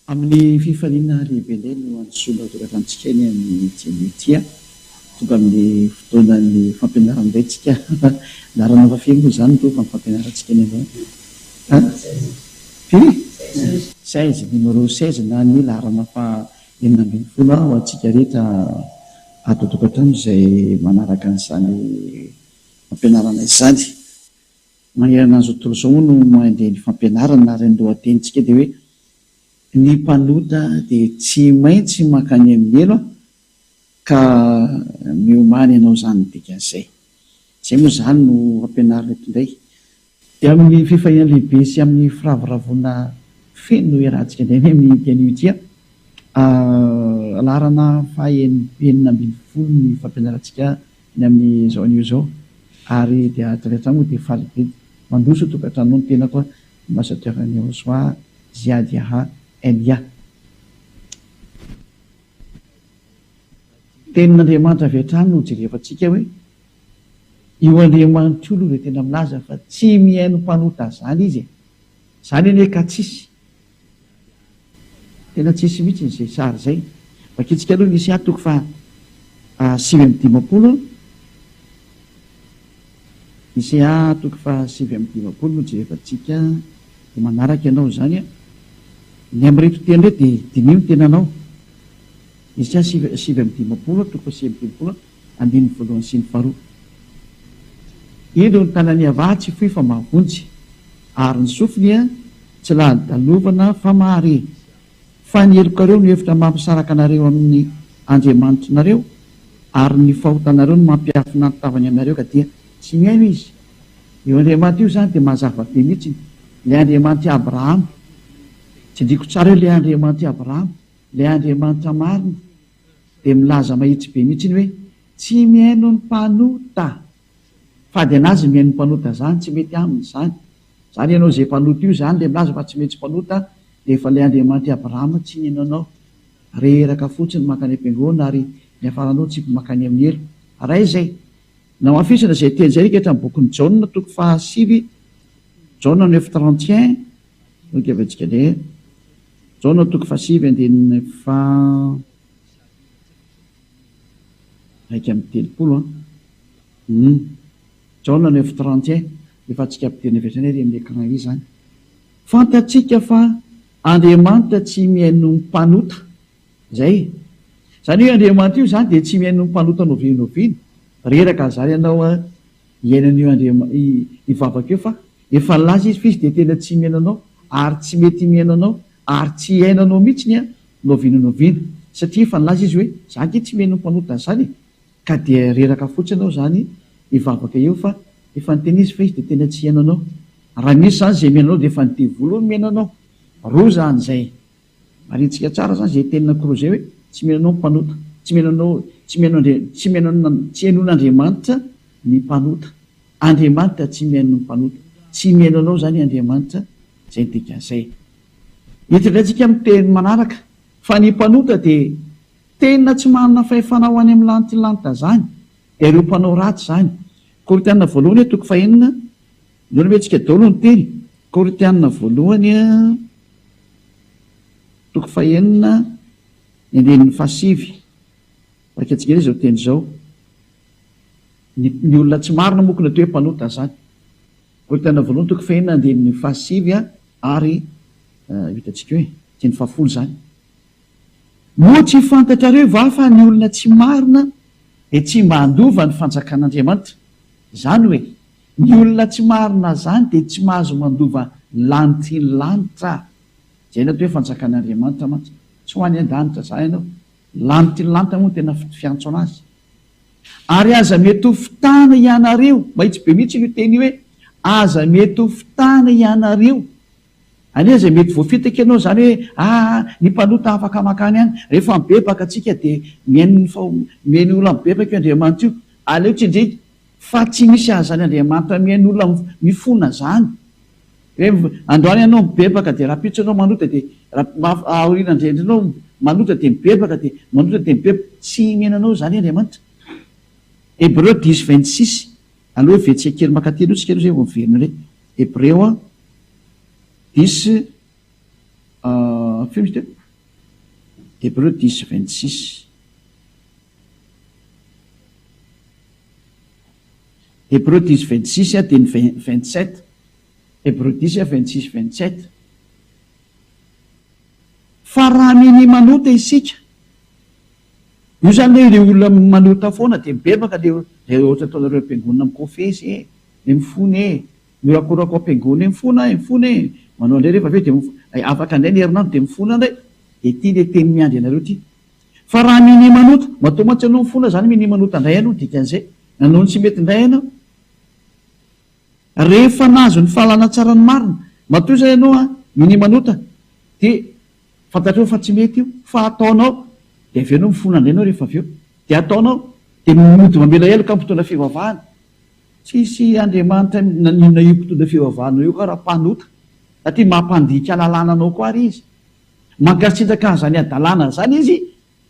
Amin'ny fifaliana lehibe indray no andosoana tokatantsika eny amin'ny jenetia tonga amin'ny fotoanan'ny fampianarana indray tsika narana fafeny moa izany to fa ny fampianarantsika eny avao firy 16 numéro 16 na ny larana fa 19 ho antsika rehetra ato tokatrano izay manaraka n'izany fampianarana izany manerana azy tontolo izao no mandeha ny fampianarana na reny lohatenitsika dia hoe ny mpanota dia tsy maintsy mankany amin'ny elo ka miomany ianao izany dikan'izay zay moa izany no fampianarana eto indray dia amin'ny fifahina lehibe sy amin'ny firavoravona feno no iarahantsika indray ny amin'ny dianiotia larana fahenina ambin'ny folo ny fampianarantsika ny amin'ny zao anio zao ary dia atratra moa dia falybe mandoso tokatrano ny tena koa masatiavany soa ziady aha elia tenin'Andriamanitra avy hatrany no jerefantsika hoe io Andriamanitra io aloha dia tena milaza fa tsy mihaino mpanota zany izy zany eny hoe ka tsisy tena tsisy mihitsy n'izay sary zay vakitsika aloha nisy atoko fa 7:50 nisy atoko fa 7:50 no jerefantsika dia manaraka ianao zany ny am'reto teny ndray dia dimy no tenanao nisy 7:50 atoko fa 7:50 andininy voalohany sy ny faharoa ino ny tanany avatsy foy fa mahavonjy ary ny sofiny tsy lahadalovana fa mahare fa ny elokareo no hevitra mampisaraka anareo amin'ny Andriamanitra nareo ary ny fahotanareo no mampiafina nytavany aminareo ka dia tsy mihaino izy io Andriamanitra io zany dia mazava be mihitsy ilay Andriamanitra Abrahama tsy ndriko tsara hoe ilay Andriamanitra Abrahama ilay Andriamanitra marina dia milaza mahitsy be mihitsy ny hoe tsy mihaino ny mpanota fady anazy mihaino ny mpanota zany tsy mety aminy zany zany ianao zay mpanota io zany le milaza fa tsy mety mpanota dia efa ilay Andriamanitra Abrahama tsy nihainonao reraka fotsiny makany am-piangonana ary ny afaranao tsy makany amin'ny elo ray zay nao afisana zay teny zay rika hatramin'ny bokin'ny Jaona toko fa 7 Jaona 9:31 nokevantsika le Jaona toko fa 7 andininy fa raika amin'ny telopolo Jaona 9:31 efa tsika ampidirina vetrany ary amin'ny écran io zany fantatsika fa Andriamanitra tsy mihaino ny mpanota zay zany hoe Andriamanitra io zany dia tsy mihaino ny mpanota novinovino reraka zany ianao hiainan'io ivavaka eo fa efa laza izy fa izy dia tena tsy mihainanao ary tsy mety mihainanao ary tsy hainanao mihitsy ny novinonovino satria efa nilaza izy hoe zany ty tsy mihaino ny mpanota zany ka dia reraka fotsy anao zany ivavaka eo fa efa nytena izy fa izy dia tena tsy hainanao raha misy zany zay mihainanao dia efa nitevolo ny mihainanao roa zany zay marintsika tsara zany zay tenina koro zay hoe tsy mihainanao ny mpanota tsy hainon'Andriamanitra ny mpanota Andriamanitra tsy mihaino ny mpanota tsy mihainanao zany Andriamanitra zay dikan'izay hitondrayntsika amin'ny teny manaraka fa ny mpanota dia tena tsy manana fahefana ho any amin'ny lantilanita zany dia ireo mpanao ratsy zany Koritianina voalohany toko fa 9 nona mentsika daholo ny teny Koritianina voalohany toko fa 9 andininy fa 7 vakatsika ilay zao teny zao ny olona tsy marina mokona toe mpanota zany Koritianina voalohany toko fa 9 andininy fa 7 ary hitatsika hoe ty ny fahafolo zany moa tsy fantatrareo va fa ny olona tsy marina dia tsy mba handova ny fanjakan'Andriamanitra zany hoe ny olona tsy marina zany dia tsy mahazo mandova lantilanitra zay na toe fanjakan'Andriamanitra mantsy tsy ho any an-danitra zany ianao lantilanitra moa tena fiantso anazy ary aza mety ho fitana ianareo mahitsy be mihitsy io teny hoe aza mety ho fitana ianareo any aza mety voafitaka ianao zany hoe ny mpanota afaka makany any rehefa mibebaka atsika dia mihaino olona mibebaka io Andriamanitra io aleo tsy indray fa tsy misy azany Andriamanitra mihaino olona mifona zany hoe androany ianao mibebaka dia raha pitso anao manota dia aoriana indrindra anao manota dia mibebaka dia manota dia mibebaka tsy mihainanao zany Andriamanitra Hébreu 10:26 aloha vetsika kely makatelo tsika aloha zay vao miverina indray Hébreu 10 feo misy teo Hébreu 10, 26. Hébreu 10, 26 dia ny 27. Hébreu 10, 26, 27. Fa raha miny manota isika, io zany le olona manota foana dia mibebaka le ohatra ataonareo am-piangonana mikofesy le mifony mirakorako am-piangonana mifony manao indray rehefa aveo dia afaka indray ny herinandro dia mifona indray dia ity le teny miandry anareo ity. Fa raha miny manota, matoa mantsy ianao mifona zany miny manota indray ianao dikan'izay nanao ny tsy mety indray ianao. Rehefa nazo ny fahalana tsara ny marina, matoa izay ianao miny manota dia fantatreo fa tsy mety io, fa ataonao dia avy ianao mifona indray ianao rehefa avy eo dia ataonao dia mody mamela elo ka mpitondra fivavahana. Tsisy Andriamanitra nanina io mpitondra fivavahana io ka raha mpanota, satria mampandika lalàna anao koa ary izy, mankasitraka an'izany adalàna zany izy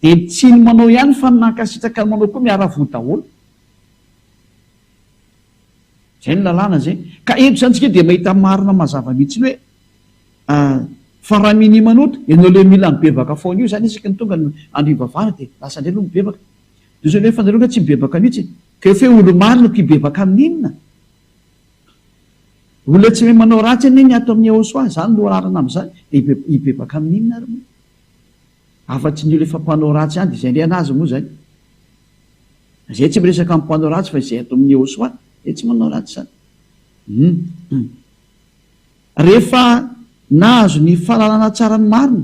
dia tsy ny manao ihany fa nankasitraka ny manao koa miara-voa daholo. Zay ny lalàna zay. Ka eto zany tsika dia mahita marina mazava mihitsy hoe fa raha miny manota ianao le mila mibebaka foana io zany isika ny tonga andro ivavahana dia lasa indray no mibebaka. Dia zany hoe fanareo tsy mibebaka mihitsy ka efa olo marina ko hibebaka amin'inona. Olona tsy mahay manao ratsy ny ato amin'ny ahosoa zany no ararana amin'izany dia hibebaka amin'inona ary moa. Afa-tsy ny rehefa mpanao ratsy ihany dia izay indray anazy moa zany. Izay tsy miresaka amin'ny mpanao ratsy fa izay ato amin'ny ahosoa dia tsy manao ratsy zany. Rehefa nahazo ny fahalalana tsara ny marina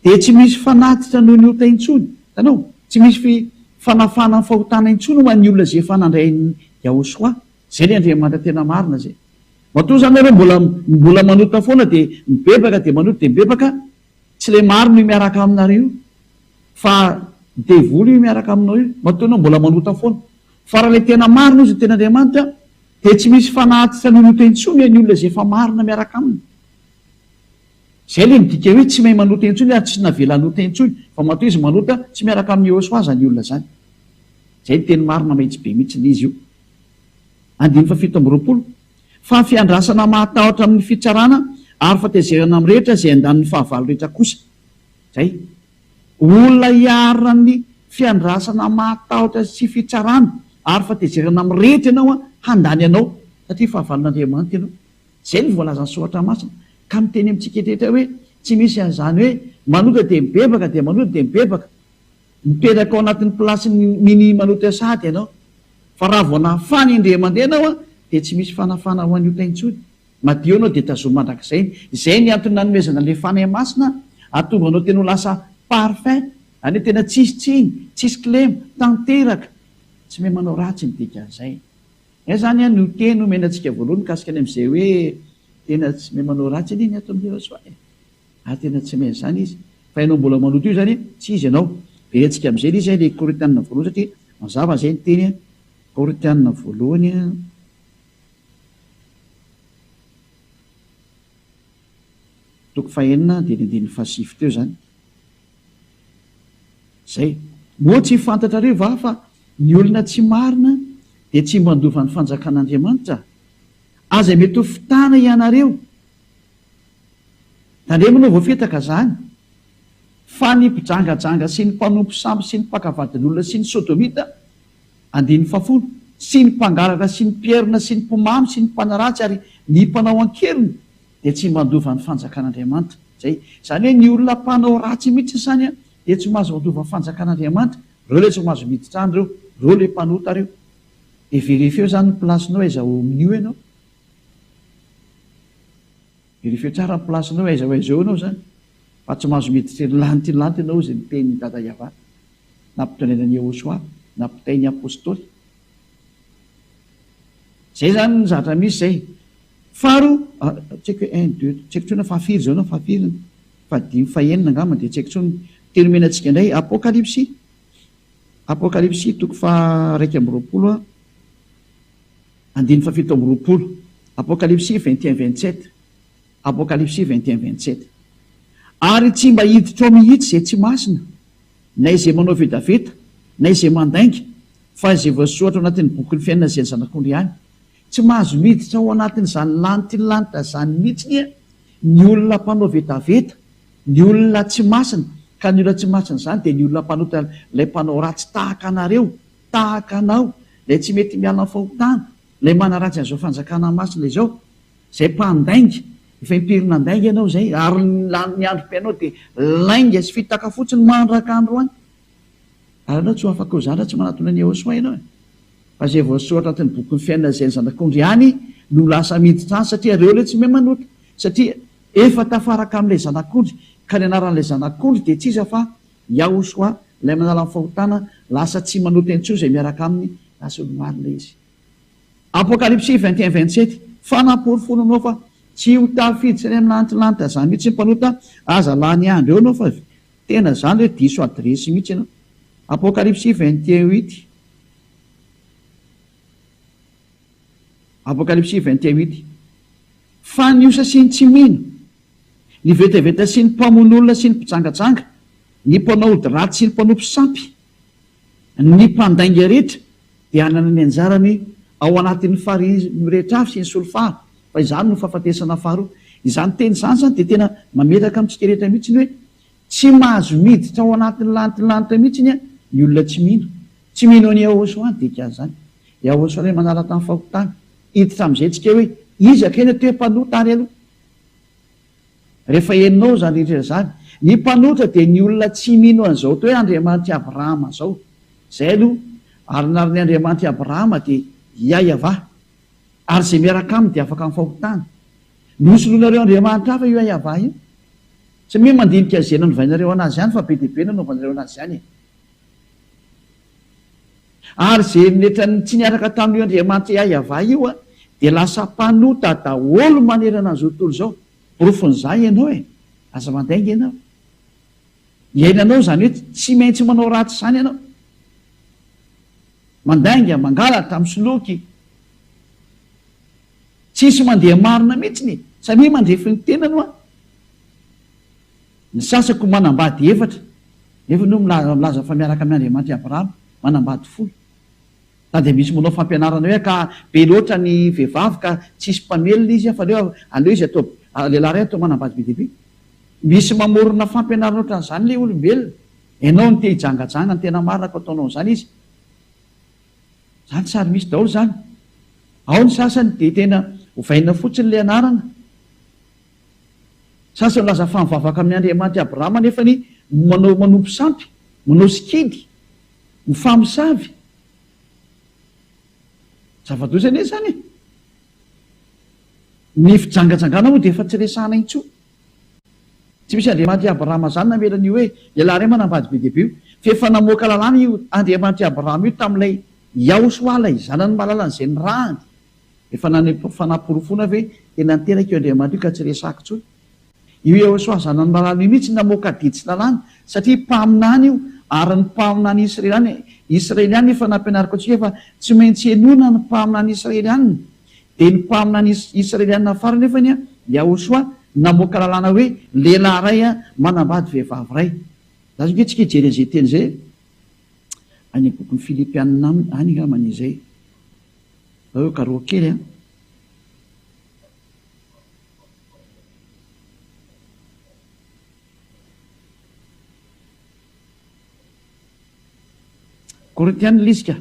dia tsy misy fanatitra noho ny ota intsony. Tanao, tsy misy fanafana ny fahotana intsony ho an'ny olona izay efa nandray ny ahosoa. Zay ny Andriamanitra tena marina zay. Matoa zany ireo mbola manota foana dia mibebaka dia manota dia mibebaka, tsy le marina io miaraka aminareo fa devoly io miaraka aminao io. Matoa ianao mbola manota foana, fa raha le tena marina izy tena Andriamanitra dia tsy misy fanatitra noho ny ota intsony an'ny olona izay efa marina miaraka aminy. Zay le midika hoe tsy mahay manota intsony ary tsy navela nota intsony, fa matoa izy manota tsy miaraka amin'ny ahosoa zany olona zany. Zay ny teny marina mahitsy be mihitsy izy io. 7:20. Fa fiandrasana mahatahotra amin'ny fitsarana ary fatezerana amin'ny rehetra izay andaniny fahavalo rehetra kosa. Zay olona hiarina ny fiandrasana mahatahotra sy fitsarana ary fatezerana amin'ny rehetra ianao handany ianao satria fahavalon'Andriamanitra ianao. Zay ny voalazan'ny soratra masina. Ka miteny amintsika etetra hoe tsy misy an'izany hoe manota dia mibebaka dia manota dia mibebaka, mipetraka ao anatin'ny plasiny miny manota sady ianao. Fa raha vao nahafany indray mandeha ianao dia tsy misy fanafana ho an'ny ota intsony. Madio ianao dia tazoma mandrakizay. Izay ny antony nanomezana le fanahy masina ahatonga anao tena ho lasa parfait, any tena tsisy tsiny, tsisy kilema, tanteraka, tsy mahay manao ratsy ny dikan'izay. Zany no teny omenantsika voalohany kasikany amin'izay hoe tena tsy mahay manao ratsy iny ato amin'ny ahosoa. Tena tsy mahay zany izy. Fa ianao mbola manoto io zany tsy izy ianao. Verentsika amin'izay le izy le Korintianina voalohany satria mazava zay ny teny Korintianina voalohany toko 4:9-7 teo zany. Zay. Moa tsy fantatrareo va fa ny olona tsy marina dia tsy mandova ny fanjakan'Andriamanitra. Aza mety ho fitana ianareo. Tandremana voafetaka zany. Fa ny mpijangajanga sy ny mpanompo sambo sy ny mpakavadin'olona sy ny sodomita 10:10 sy ny mpangaratra sy ny mpierina sy ny mpomamy sy ny mpanaratsy ary ny mpanao ankelina dia tsy mandova ny fanjakan'Andriamanitra. Zay. Zany hoe ny olona mpanao ratsy mihitsy zany dia tsy mahazo mandova ny fanjakan'Andriamanitra. Reo le tsy mahazo miditra any reo le mpanota reo. Dia verifio zany ny plasinao aiza ho amin'io ianao. Verifio tsara ny plasinao aiza ho aiza eo ianao zany. Fa tsy mahazo miditra lanty ianao izay niteny dada Iava. Nampitondrenan'ny ahosoa, nampitain'ny apôstôly. Zay zany ny zavatra misy zay. Faro, tseko 1, 2, tseko tsona fahafiry zao ianao, fahafiry, fahadimy, fahaenina angamba dia tseko tsona teny omenantsika indray Apokalipsy. Apokalipsy toko 2:20, 7:20. Apokalipsy 21:27. Apokalipsy 21:27. Ary tsy mba hiditra ao mihitsy izay tsy masina, na izay manao vedaveta, na izay mandainga, fa izay voasoratra ao anatin'ny boky ny fiainana izay ny zanak'ondry ihany. Tsy mahazo miditra ao anatin'izany lanitra zany mihitsy ny olona mpanao vedaveta, ny olona tsy masina, Ka ny olona tsy masin'izany dia ny olona mpanota ilay mpanao ratsy tahaka anareo, tahaka anao, lay tsy mety miala ny fahotana, lay manaratsy an'izao fanjakana masina izao, izay mpandainga, efa impirina andainga ianao zay, ary ny androm-piainao dia lainga sy fitaka fotsiny mandraka andro any. Ary anao tsy ho afaka ho zany raha tsy manatona ny Ahosoa ianao. Fa izay voasoratra anatin'ny boky ny fiainana izay ny zanak'ondry ihany no lasa miditra any, satria ireo ilay tsy mahay manota, satria efa tafaraka amin'ilay zanak'ondry, ka ny anaran'ilay zanak'ondry dia tsy iza fa Ahosoa, ilay manala ny fahotana, lasa tsy manota intsony izay miaraka aminy, lasa olomarina izy. Apokalypsy 21-27, fanaporofonanao fa tsy ho tafidy sy ny amin'ny lantilanitra zany mihitsy ny mpanota, aza lany andro eo anao fa tena zany hoe diso adresy mihitsy ianao. Apokalypsy 21:8. Apokalypsy 21:8. Fa ny osa sy ny tsy mino, ny vetaveta sy ny mpamon'olona sy ny mpijangajanga, ny mpanao ody ratsy sy ny mpanao mpisampy, ny mpandainga rehetra dia hanana ny anjarany ao anatin'ny farihy rehetra avy sy ny solofara. Fa izany no fahafatesana faharoa. Izany teny izany zany dia tena mametaka amintsika rehetra mihitsy ny hoe tsy mahazo miditra ao anatin'ny lanitra mihitsy ny olona tsy mino. Tsy mino ny Ahosoa any dia ikazy zany. Ahosoa ilay manala tamin'ny fahotana. Hiditra amin'izay tsika hoe izaka eny toe mpanota ary aloha. Rehefa henonao zany rehetra zany, ny mpanota dia ny olona tsy mino an'izao toe Andriamanitra Abrahama zao. Izay aloha, ary narin'ny Andriamanitra Abrahama dia Iayava, ary izay miaraka aminy dia afaka amin'ny fahotana. Nosoloanareo Andriamanitra hafa io Iayava io. Tsy hoe mandinika izay nanovainareo anazy ihany fa be dia be nanaovanareo anazy ihany. Ary izay rehetra tsy niaraka tamin'io Andriamanitra Iayava io dia lasa mpanota daholo manerana an'izao tontolo izao. Porofon'izay ianao aza mandainga ianao. Iainanao zany hoe tsy maintsy manao ratsy izany ianao. Mandainga, mangalatra, misoloky. Tsisy mandeha marina mihitsy satria mandrefy ny tenano ny sasako manambady 4, nefa no milaza fa miaraka amin'ny Andriamanitra Abrahama manambady 10. Dia misy manao fampianarana hoe ka be loatra ny vehivavy ka tsisy mpamelona izy fa aleo izy atao lehilahy ray atao manambady be dia be. Misy mamorona fampianarana ohatran'izany ilay olombelona. Ianao ny te hijangajanga ny tena marina ka ataonao izany izy. Zany sary misy daholo zany. Ao ny sasany dia tena hovaina fotsiny ilay anarana. Sasany laza fa mivavaka amin'ny Andriamanitra Abrahama nefa ny manompo sampy, manao sikidy, mifamosavy. Zava-doza anie zany. Ny fijangajangana moa dia efa tsy resahana intsony. Tsy misy Andriamanitra Abrahama zany namela ny hoe lehilahy ray manambady be dia be io. Fa efa namoaka lalàna io Andriamanitra Abrahama io tamin'ilay Ahosoa ilay zanany mahalala an'izay ny rahany. Efa fanaporofona hoe tena niteraka io Andriamanitra io ka tsy resahako intsony. Io Ahosoa zanany mahalala io mihitsy namoaka didy sy lalàna satria mpaminany io ary ny mpaminany Israeliany efa nampianariko antsika fa tsy maintsy henona ny mpaminany Israeliany. Dia ny mpaminany Israeliana farany nefany Ahosoa namoaka lalàna hoe lehilahy ray manambady vehivavy ray. Za zao tsika hijery an'izay teny izay any boky ny Filipianina any angambany izay. Eo karoa kely Korintianina lisika.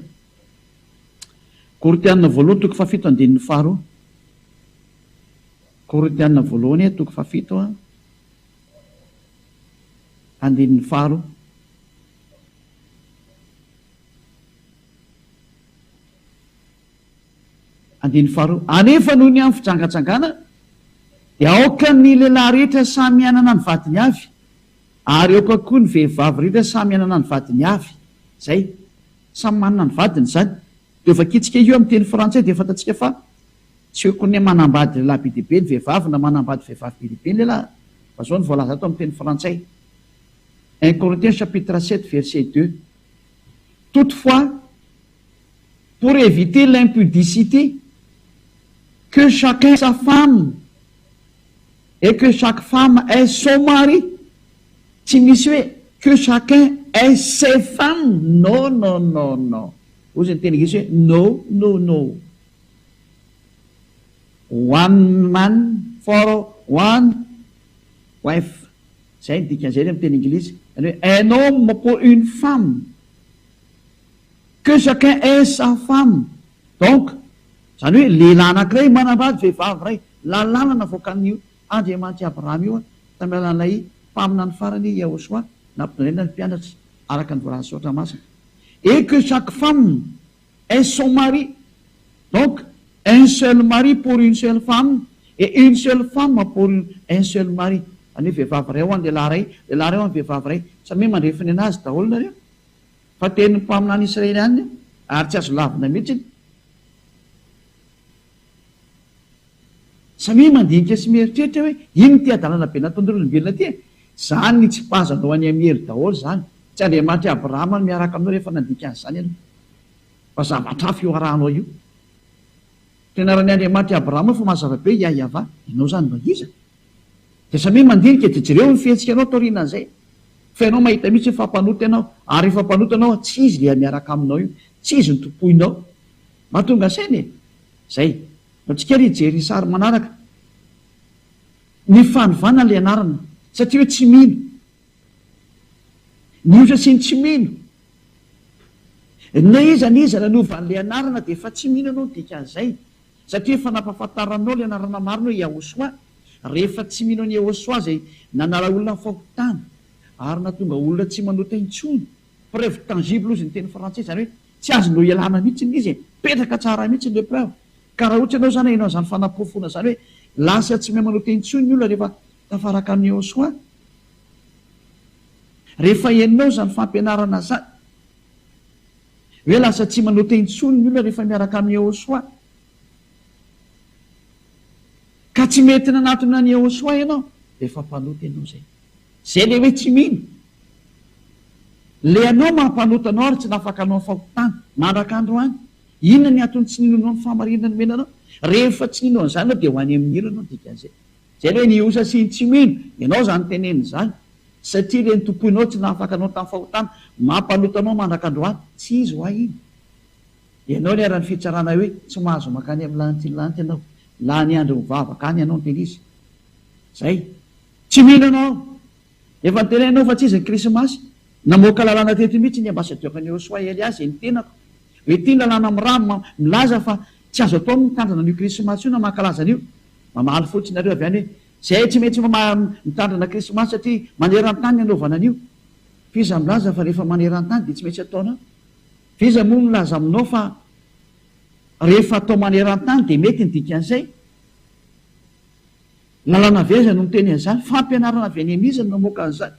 Korintianina voalohany toko 7 andininy faharoa. Korintianina voalohany toko 7 andininy faharoa. Andininy faharoa. Anefa noho ny amin'ny fijangajangana dia aoka ny lehilahy rehetra samy anana ny vadiny avy, ary aoka koa ny vehivavy rehetra samy anana ny vadiny avy. Zay samy manana ny vadiny zany. Dia vakitsika io amin'ny teny frantsay dia fantatsika fa tsy hoe koa manambady lehilahy be dia be ny vehivavy na manambady vehivavy be dia be ny lehilahy. Fa zao ny voalaza ato amin'ny teny frantsay. 1 Corinthiens chapitre 7 verset 2. Toutefois, pour éviter l'impudicité, que chacun sa femme et que chaque femme ait son mari. Tsy misy hoe que chacun ait ses femmes. Non, non, non, non. Ozy ny teny gisy hoe no, no, no. One man for one wife. Zay ny dikan'izay amin'ny teny Anglisy. Un homme pour une femme, que chacun ait sa femme. Donc zany hoe lehilahy anankiray manambady vehivavy ray, lalàna voakan'io Andriamanitra Abrahama io tamin'ny alalan'ilay mpamina ny farany Yahosoa nampidonena ny mpianatra araka ny voalaza sotra masina. Et que chaque femme ait son mari. Donc un seul mari pour une seule femme et une seule femme pour un seul mari. Any hoe vehivavy ray ho any lehilahy ray ho any vehivavy ray. Samy hoe mandrefiny anazy daholo nareo fa tenin'ny mpamina any Israely any ary tsy azo lavina mihitsy. Samy mandinika sy mieritreritra hoe iny ty adalana be nataon'olombelona ty. Zany ny tsy pazanao any amihery daholo zany. Tsy Andriamanitra Abrahama no miaraka aminao rehefa nandika an'izany ianao. Fa zavatra hafa io arahanao io. Tenaran'ny Andriamanitra Abrahama fa mazava be Yahava, ianao zany mba iza. Dia samy mandinika dia jereo ny fihetsiky anao taorianan'izay. Fa ianao mahita mihitsy hoe fampanota ianao, ary rehefa mpanota anao tsy izy le miaraka aminao io, tsy izy ny tompoinao. Mahatonga sainy e. Zay. Antsika ry jery sary manaraka. Ny fanovana le anarana satria hoe tsy mino. Ny osa sy ny tsy mino. Na iza nanovan'le anarana dia efa tsy mino anao dikan'izay. Satria efa nampahafantaranao le anarana marina hoe Yahosoa. Rehefa tsy mino any Yahosoa zay nanara olona fahotana ary natonga olona tsy manota intsony. Preuve tangible ozy ny teny frantsay zany hoe tsy azonao ialana mihitsy izy, petraka tsara mihitsy le preuve. Ka raha ohatra ianao zany hainao zany fanapofona zany hoe lasa tsy mahay manota intsony ny olona rehefa tafaraka amin'ny Yahosoa. Rehefa henonao zany fampianarana zany hoe lasa tsy manota intsony ny olona rehefa miaraka amin'ny Yahosoa, ka tsy mety nanatona ny Yahosoa ianao, dia efa mpanota ianao zay. Zay le hoe tsy mino. Le anao mampanota anao ary tsy nafaka anao fahotana mandraka androany. Inona ny atony tsy ninonao ny fahamarinana ny menanao? Rehefa tsy ninao an'izany anao dia ho any amin'ny ilana anao dikan'izay. Zay hoe ny osa sy ny tsy mino, ianao zany teneny zany. Satria le ny tompoinao tsy nafaka anao tamin'ny fahotana, mampanota anao mandraka androany, tsy izy ho iny. Ianao ny ara-ny fitsarana hoe tsy mahazo makany amin'ny lanitry ianao. La ny andro mivavaka any ianao ny teny izy. Zay. Tsy mino anao. Efa nytenenao fa tsy izy ny krismasy. Namoaka lalàna teto mihitsy ny ambasadeur ny Yahosoa Eliasy ny tenako. Hoe ty lalàna mirano milaza fa tsy azo atao mitandrina an'io krismasy io na mankalaza an'io. Mamaly fotsiny nareo avy any hoe zay tsy mety mitandrina krismasy satria maneran-tany anaovana an'io. Fiza milaza fa rehefa maneran-tany dia tsy maintsy ataonao. Fiza moa milaza aminao fa rehefa atao maneran-tany dia mety ny dikan'izay. Lalàna vezana no miteny an'izany, fampianarana avy any amizany namoaka an'izany.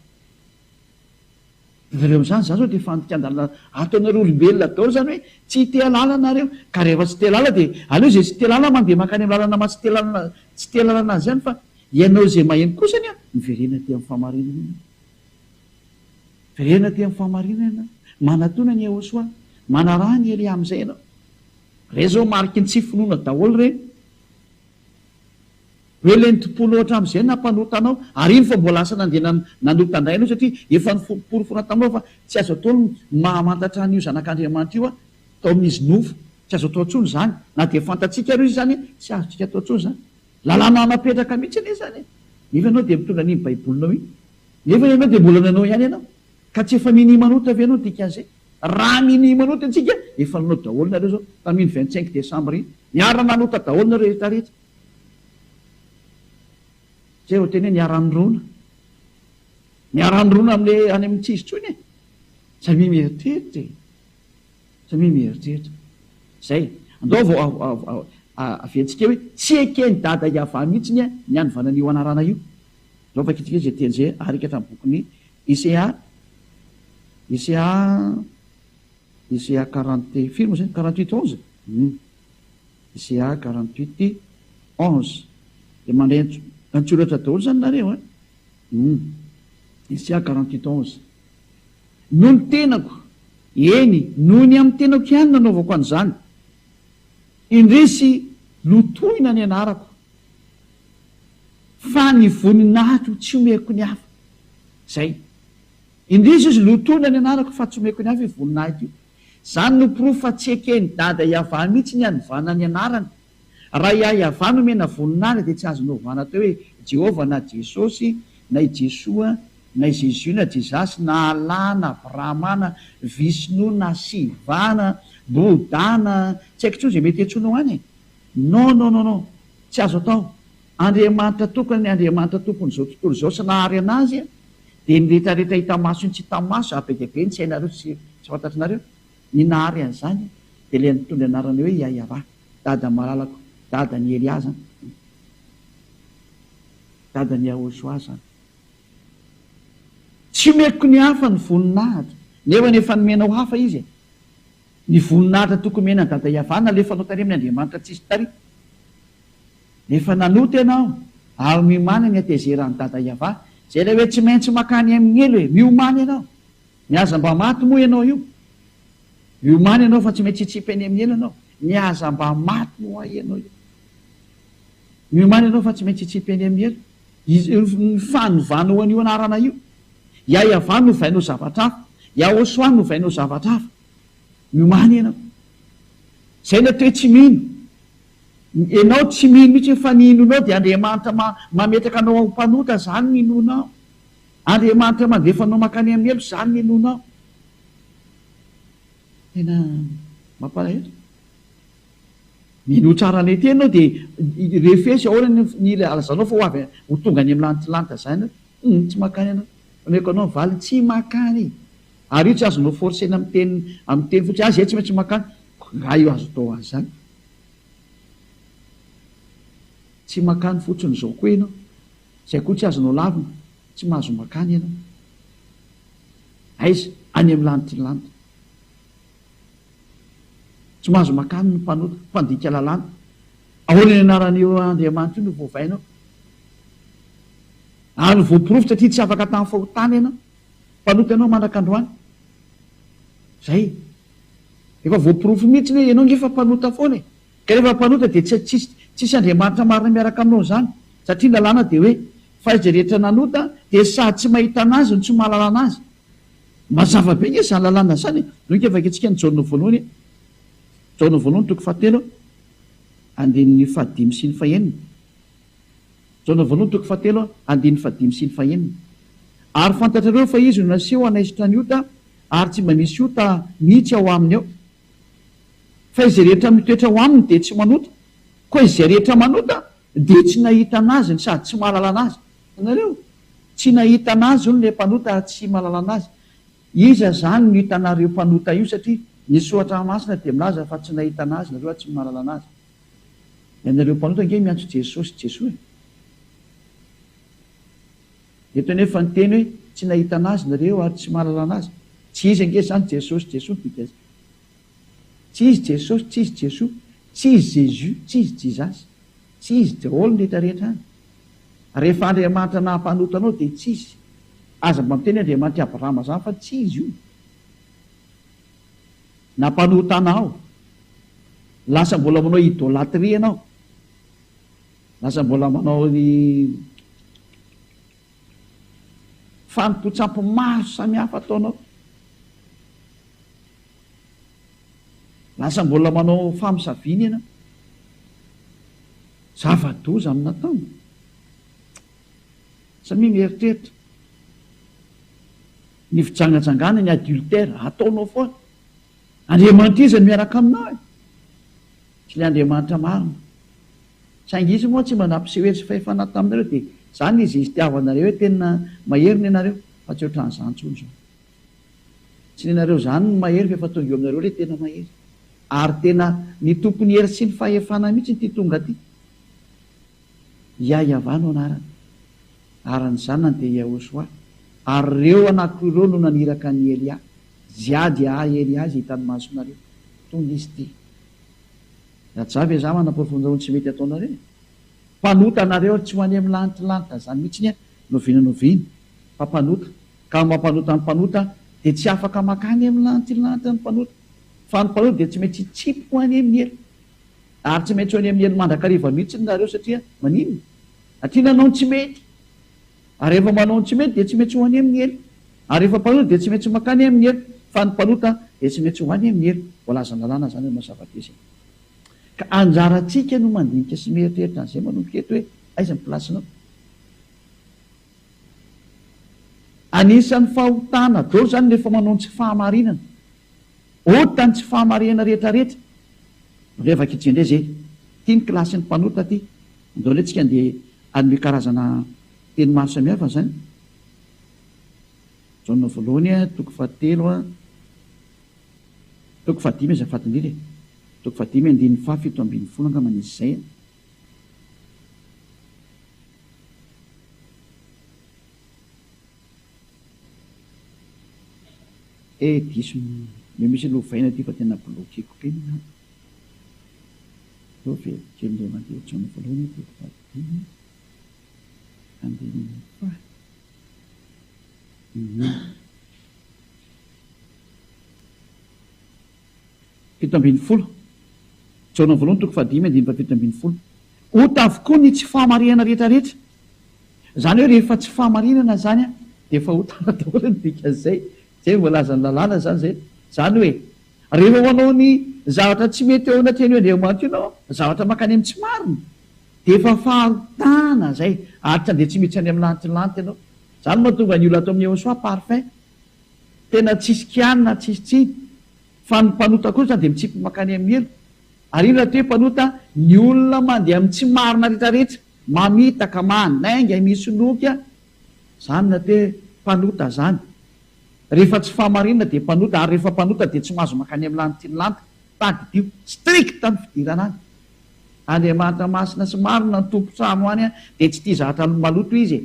Zareo amin'izany zao dia fandikan-dalana ataonareo olombelona daholo zany hoe tsy te halala nareo. Ka rehefa tsy te halala dia aleo zay tsy te halala mandeha makany amin'ny lalana ma tsy te halala azy zany fa ianao zay maheno kosany a miverena ty amin'ny fahamarinana. Verena ty amin'ny fahamarinana. Manatona ny Yahosoa, manaraha ny Elia amin'izay ianao. Re zao mariky ny tsy finoana daholo reny. Hoe le ny tompolo ohatra amin'izay nampanota anao, ary iny fa mbola asa nandeha nanota andray anao satria efa niporofona taminao fa tsy azo atao mahamantatra an'io zanak'Andriamanitra io tao amin'izy nofo. Tsy azo atao intsony zany. Na dia fantatsika ary izy zany tsy azontsika atao intsony zany. Lalàna anapetraka mihitsy anie zany. Nefa ianao dia mitondra an'iny baibolinao iny. Nefa ianao dia mbola nanao ihany ianao. Ka tsy efa mini manota avy ianao dikan'izay. Raha mini manota antsika efa nanao daholo nareo zao tamin'ny 25 desambra iny. Niara nanota daholo nareo rehetrarehetra. Zay ho teny hoe niara-nirona. Niara-nirona amin'le any amin'ny tsisy tsony e. Samy mieritreritra e. Samy mieritreritra. Zay. Andao vao aventsika hoe tsy ekeny dada Yahava mihitsy ny anovana an'io anarana io. Zao fakitsika zay teny zay arika hatramin'ny bokin'ny Isaiah 40 firy moa zany 48:11. Isaiah 48:11. Dia mandray antsoratra daholo zany nareo Isaiah 48:11. No ny tenako, eny, noho ny amin'ny tenako ihany nanaovako an'izany. Indrisy lotoina ny anarako, fa ny voninahitro tsy omeko ny hafa. Zay. Indrisy izy lotoina ny anarako fa tsy omeko ny hafa i voninahitro io. Zany no pirofo fa tsy ekeny dada Yahava mihitsy ny anovana ny anarany. Raha Yahava no mena voninahitra dia tsy azo novana teo hoe Jehova na Jesosy na i Jesoa na izy izy io na jesasy na alana bramana visnona sivana bodana tsy haiko tso zay mety antsoinao any non tsy azo atao andriamanitra tokony andriamanitra tompony zao tontolo zao sy nahary anazy dia nyrehetrarehetra hita maso iny tsy hita maso abe dia be ny tsainareo tsy fantatrinareo ny nahary an'izany dia le nitondra anarana hoe iayava dada malalako dada ny Eliaza dada ny Ahosoaza tsy meko ny hafa ny voninahitra nefa nomenao hafa izy ny voninahitra tokony mena dada Iavana lefa nao tary amin'ny andriamanitra tsisy tary nefa nanoty ianao ary miomany ny atezerany dada Iava zay le hoe tsy maintsy makany amin'ny elo hoe miomany ianao miaza mba maty moa ianao io miomany ianao fa tsy maintsy hitsipy any amin'ny elo ianao miaza mba maty moa ianao io miomany ianao fa tsy maintsy hitsipy any amin'ny elo ny fanovana an'io anarana io Iaiava no vainao zavatra hafa Ahosoa no vainao zavatra hafa miomany ianao zay na toe tsy mino ianao tsy mino mihitsy fa ninonao dia andriamanitra mametraka anao ao mpanota zany ninonao andriamanitra mandefanao makany amin'ny elo zany ninonao tena mampalahelo mino tsara le tenao dia refesy ahoana ny alazanao fa ho avy ho tonga any amin'ny lanitrilanta zany tsy makany ianao ameko anao valy tsy makany ary io tsy azonao forcena amin'ny teny fotsy azy zay tsy maintsy makany raha io azo tao azy zany tsy makany fotsiny zao koa ianao zay koa tsy azonao lavina tsy mahazo makany ianao aiza any amin'ny lanitrilanta tsy mahazo makany ny mpanota mpandika lalàna ahoana ny anaran'io andriamanitra io no voavainao ary voapirofo satria tsy afaka tamin'ny fahotana ianao mpanota ianao mandraka androany zay efa voapirofo mihitsy hoe ianao ngefa mpanota foana ka rehefa mpanota dia tsisy andriamanitra marina miaraka aminao zany satria lalàna dia hoe fa izy rehetra nanota dia sady tsy mahita anazy no tsy mahalala anazy mazava be nge zany lalàna zany noika vakentsika ny jaona voalohany jaona voalohany toko fahatelo andininy fahadimy sy ny fahenina jaona voalohany toko fahatelo andininy fahadimy sy ny fahenina ary fantatrareo fa izy no naseho anaisitra ny ota ary tsy mba misy ota mihitsy ao aminy ao fa izay rehetra mitoetra ao aminy dia tsy manota koa izay rehetra manota dia tsy nahita anazy ny sady tsy mahalala anazy nareo tsy nahita anazy ony le mpanota tsy mahalala anazy iza zany no hitanareo mpanota io satria nisoatra masina dia milaza fa tsy nahita anazy nareo tsy mahalala anazy ianareo mpanota nge miantso Jesosy Jesoa eto nefa ny teny hoe tsy nahita anazy nareo ary tsy mahalala anazy tsy izy ange zany Jesosy Jesoa tsy izy Jesosy tsy izy Jesoa tsy izy Jésus tsy izy Jesus tsy izy daholo rehetra rehetra any rehefa andriamanitra nahampanota anao dia tsy izy aza mba miteny andriamanitra Abrahama zany fa tsy izy io nampanota anao lasa mbola manao idôlatria ianao lasa mbola manao ny fanompotsampy maro samihafa ataonao lasa mbola manao famisaviny ianao zava-doza amin'ny natao samy mieritreritra ny fijangajangana ny adultère ataonao foana andriamanitra izy ny miaraka aminao tsy le andriamanitra marina saingy izy moa tsy manampisehoetsy fahefana taminareo dia zany izy tiavanareo hoe tena mahery ny anareo fa tsy ohatran'izany tsony zao tsy ny anareo zany ny mahery fa efa tonga eo aminareo le tena mahery ary tena ny tompony hery sy ny fahefana mihitsy ny ty tonga ty Iaiava no anarany arany zanany dia Ahosoa ary reo anakireo no naniraka ny Elia ziady Elia zay hitany masonareo tonga izy ty rajavy za manapofonjahony tsy mety ataonareo mpanota anareo tsy ho any amin'ny lanitrilanta zany mihitsy ny novinanoviana fa mpanota ka mampanota ny mpanota dia tsy afaka makany amin'ny lanitrilanta ny mpanota fa ny mpanota dia tsy maintsy tsipy ho any amin'ny elo ary tsy maintsy ho any amin'ny elo mandrakariva mihitsy nareo satria manino atria nanao ny tsy mety ary rehefa manao ny tsy mety dia tsy maintsy ho any amin'ny elo ary rehefa mpanota dia tsy maintsy makany amin'ny elo fa ny mpanota dia tsy maintsy ho any amin'ny elo voalaza lalàna zany mazava-dezy ka anjaratsika no mandinika sy mieritreritra an'izay manomboka eto hoe aiza ny plasinao anisan'ny fahotana dao zany rehefa manao tsy fahamarinana ohatra ny tsy fahamarinana rehetrarehetra revaka itsindray zay tia ny klasy ny mpanota ty andao le tsika andeha anome karazana teny maro samihafa zany jaona voalohany a toko fahatelo a toko fahadimy izy afatindrindra toko fahadimy andin'ny fafito ambin'ny folo anga manisy zay diso me misy lovaina ty fa tena blokeko keny velokely mandeha jaona voalohany toko fahadimy andin'ny fito ambin'ny folo jaona voalohany toko fahadimy andin'ny fafito ambin'ny folo ota avokoa ny tsy fahamarinana rehetrarehetra zany hoe rehefa tsy fahamarinana zany a de efa otana daholo ny dikan'izay zay voalaza ny lalàna zany zay zany hoe rehefa manao ny zavatra tsy mety eo anatreny hoe andriamanitra ianao zavatra makany amin'ny tsy marina de efa fahatana zay aritra de tsy miditsy any amin'ny lanitry ny lanitra ianao zany mahatonga ny olo atao amin'ny eosoa parfait tena tsisy kianina tsisy tsiny fa ny mpanota koa zany de mitsipy makany amin'ny elo ary ino raha hoe mpanota ny olona mandeha amin'ny tsy marina rehetrarehetra mamitaka manainga misy loka zany na hoe mpanota zany rehefa tsy fahamarinana de mpanota ary rehefa mpanota de tsy mahazo makany amin'ny lanitry ny lanitra tadidio stricta ny fidirana any andriamanitra masina sy marina ny tompo trano any a de tsy tia zahatra maloto izy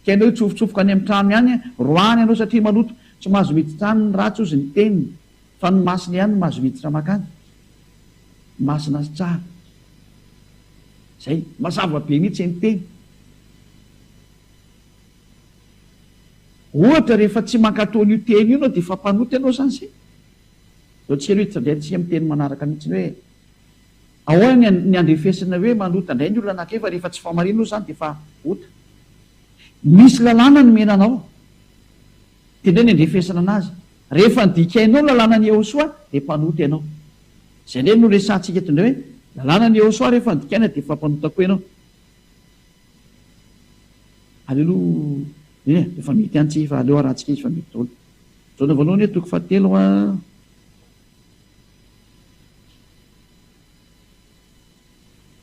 ka ianao tsofotsofoka any amin'ny trano ihany roany ianao satria maloto tsy mahazo miditra trano ny ratsy ozy ny teniny fa ny masina ihany mahazo miditra makany masina sy tsara zay mazava be mihitsy ny teny ohatra rehefa tsy mankatony io teny io anao de fa mpanota ianao zany zay zao tsika aloha itradrantsika amin'ny teny manaraka mihitsiny hoe ahoana ny andrefesina hoe manota indray ny olona anankiray fa rehefa tsy fahamarinao zany de fa ota misy lalàna ny menanao tendray ny andrefesana anazy rehefa nydikainao lalàna ny eosoa de mpanota ianao zay ndray no resantsika tondray hoe lalàna ny eosoa rehefa nydikaina de fa mpanota koa ianao aleloha efa mety antsy fa aleo arahantsika izy fa mety daholo jaona voalohany hoe toko fahatelo a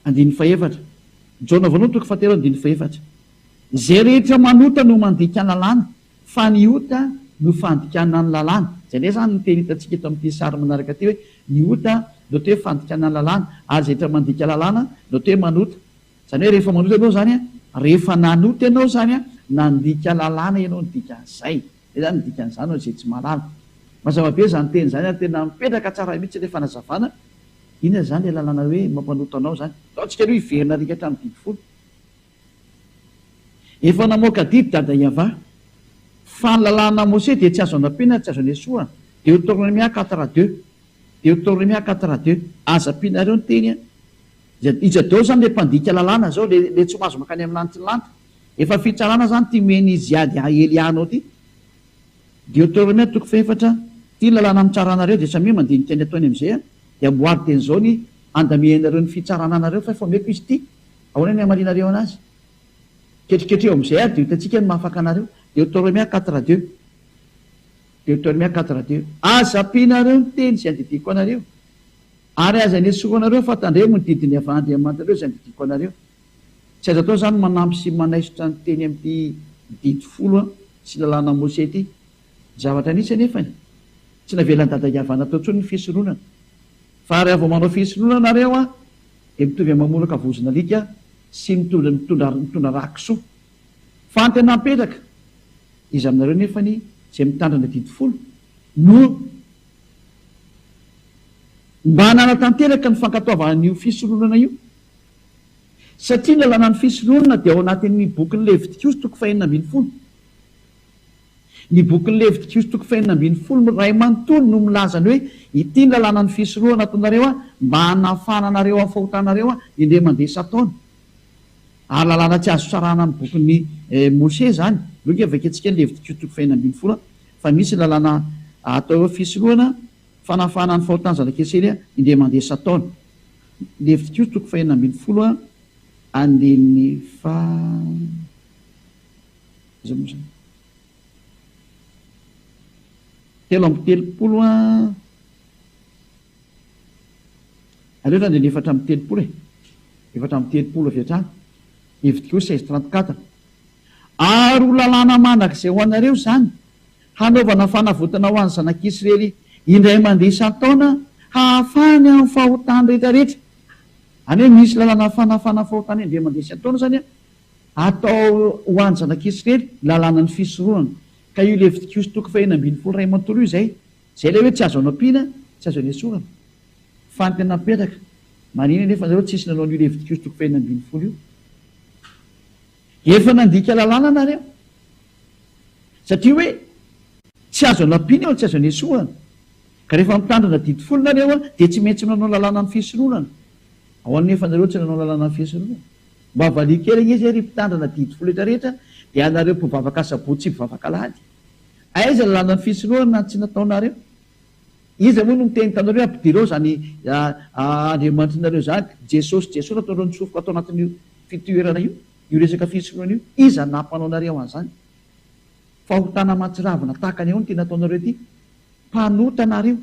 andin'ny faefatra jaona voalohany toko fahatelo andin'ny faefatra zay rehetra manota no mandika ny lalàna fa ny ota no fandikana ny lalàna zay ndray zany nyteny hitantsika eto amin'ity sary manaraka ty hoe ny ota no te hoe fandikana ny lalàna ary zay rehetra mandika lalàna no te hoe manota zany hoe rehefa manota ianao zany a rehefa nanota ianao zany a nandika lalàna ianao nydika an'izay zay zany nydika an'izany ao zay tsy malala mazava be zany teny zany a tena mipetraka tsara mihitsy le fanazavana inona zany le lalàna hoe mampanota anao zany taotsika aloha iverina rika hatramin'ny dimy folo efa namoaka didy dada iava fa ny lalàna mose de tsy azo anam-pina tsy azo anesoa Deutéronomia 4:2 Deutéronomia 4:2 aza-pinareo ny teny a izy deo zany le mpandika lalàna zao le tsy mahazo makany amin'ny lanitry ny lanitra efa fitsarana zany ty meny izy ady elianao ty Deutéronomia toko faefatra ty lalàna mitsarana reo de samy mandinika ny ataony am'izay a de amboary teny zao ny andamianareo ny fitsarana anareo fa fomeko izy ty ahoana ny amarinareo anazy ketriketreo am'izay a de hitantsika ny mahafaka anareo Deutéronomia 4:2 Deutéronomia 4:2 aza-pinareo ny teny zay andidiko anareo ary aza nesoa anareo fa tandremo ny didiny avy andriamanitra reo zay andidiko anareo tsy aza atao zany manampy sy manaisotra ny teny amin'ity didy folo a sy lalàna mose ty zavatra nisy anefany tsy navelany dada iavana atao tsony ny fisoroanana fa ary avo manao fisoroanana nareo a de mitovy mamolaka vozona alika sy mitondra rakisoa fa ny tena mipetraka izy aminareo nefany zay mitandrana didy folo no mba hananatanteraka ny fankatoavan'io fisoroanana io satria ny lalàna ny fisoroanana de ao anatin'ny bokyny Levitikos toko fahenina ambin'ny folo ny bokyny Levitikos toko fahenina ambin'ny folo ray manontolo no milazany hoe ity ny lalàna ny fisoroana ataonareo a mba hanafana anareo amin'ny fahotanareo a indray mandeha Sataona ary lalàna tsy azo sarana ny bokyny Mose zany loka avaketsika ny Levitikos toko fahenina ambin'ny folo fa misy lalàna atao fisoroana fanafana ny fahotana zanak'Esely a indray mandeha Sataona Levitikos toko fahenina ambin'ny folo a andin'ny 3:30 aleo zany de 4:30 4:30 avy hatrany evitiko 16:34 ary ho lalàna manak'izay ho anareo zany hanaovana fanavotana ho any zanak'Israely indray mandeha isan-taona hahafany amin'ny fahotany rehetrarehetra. Any hoe misy lalàna fanafana fahotany indray mandeha isan-taona zany atao ho any zanak'Israely lalàna ny fisorohana. Ka io Levitikos 2:12 zay le hoe tsy azo anao-pina tsy azo any esorana fa ny tena mipetraka manina nefa zareo tsisy nanao an'io Levitikos 2:12 io efa nandika lalàna nareo satria hoe tsy azo anao-pina eo tsy azo any esorana. Ka rehefa mitandrina didy folo nareo dia tsy maintsy nanao lalàna ny fisorohana. Ao anefa nareo tsy nanao lalàna ny fisorohana. Mba avalia kely izy ry mpitandrina didy folo rehetrarehetra dia anareo mpivavaka sabotsy mpivavaka lahady. Aiza lalàna ny fisorohana tsy nataonareo? Iza moa no miteny tanareo ampidireo zany andriamanitrareo zany Jesosy nataonareo nitsofoka atao anatin'io fitoerana io resaka fisorohana io. Iza nampanao nareo an'izany? Fahotana matsiravina tahaka ny ahoana tena nataonareo ty? Mpanota nareo,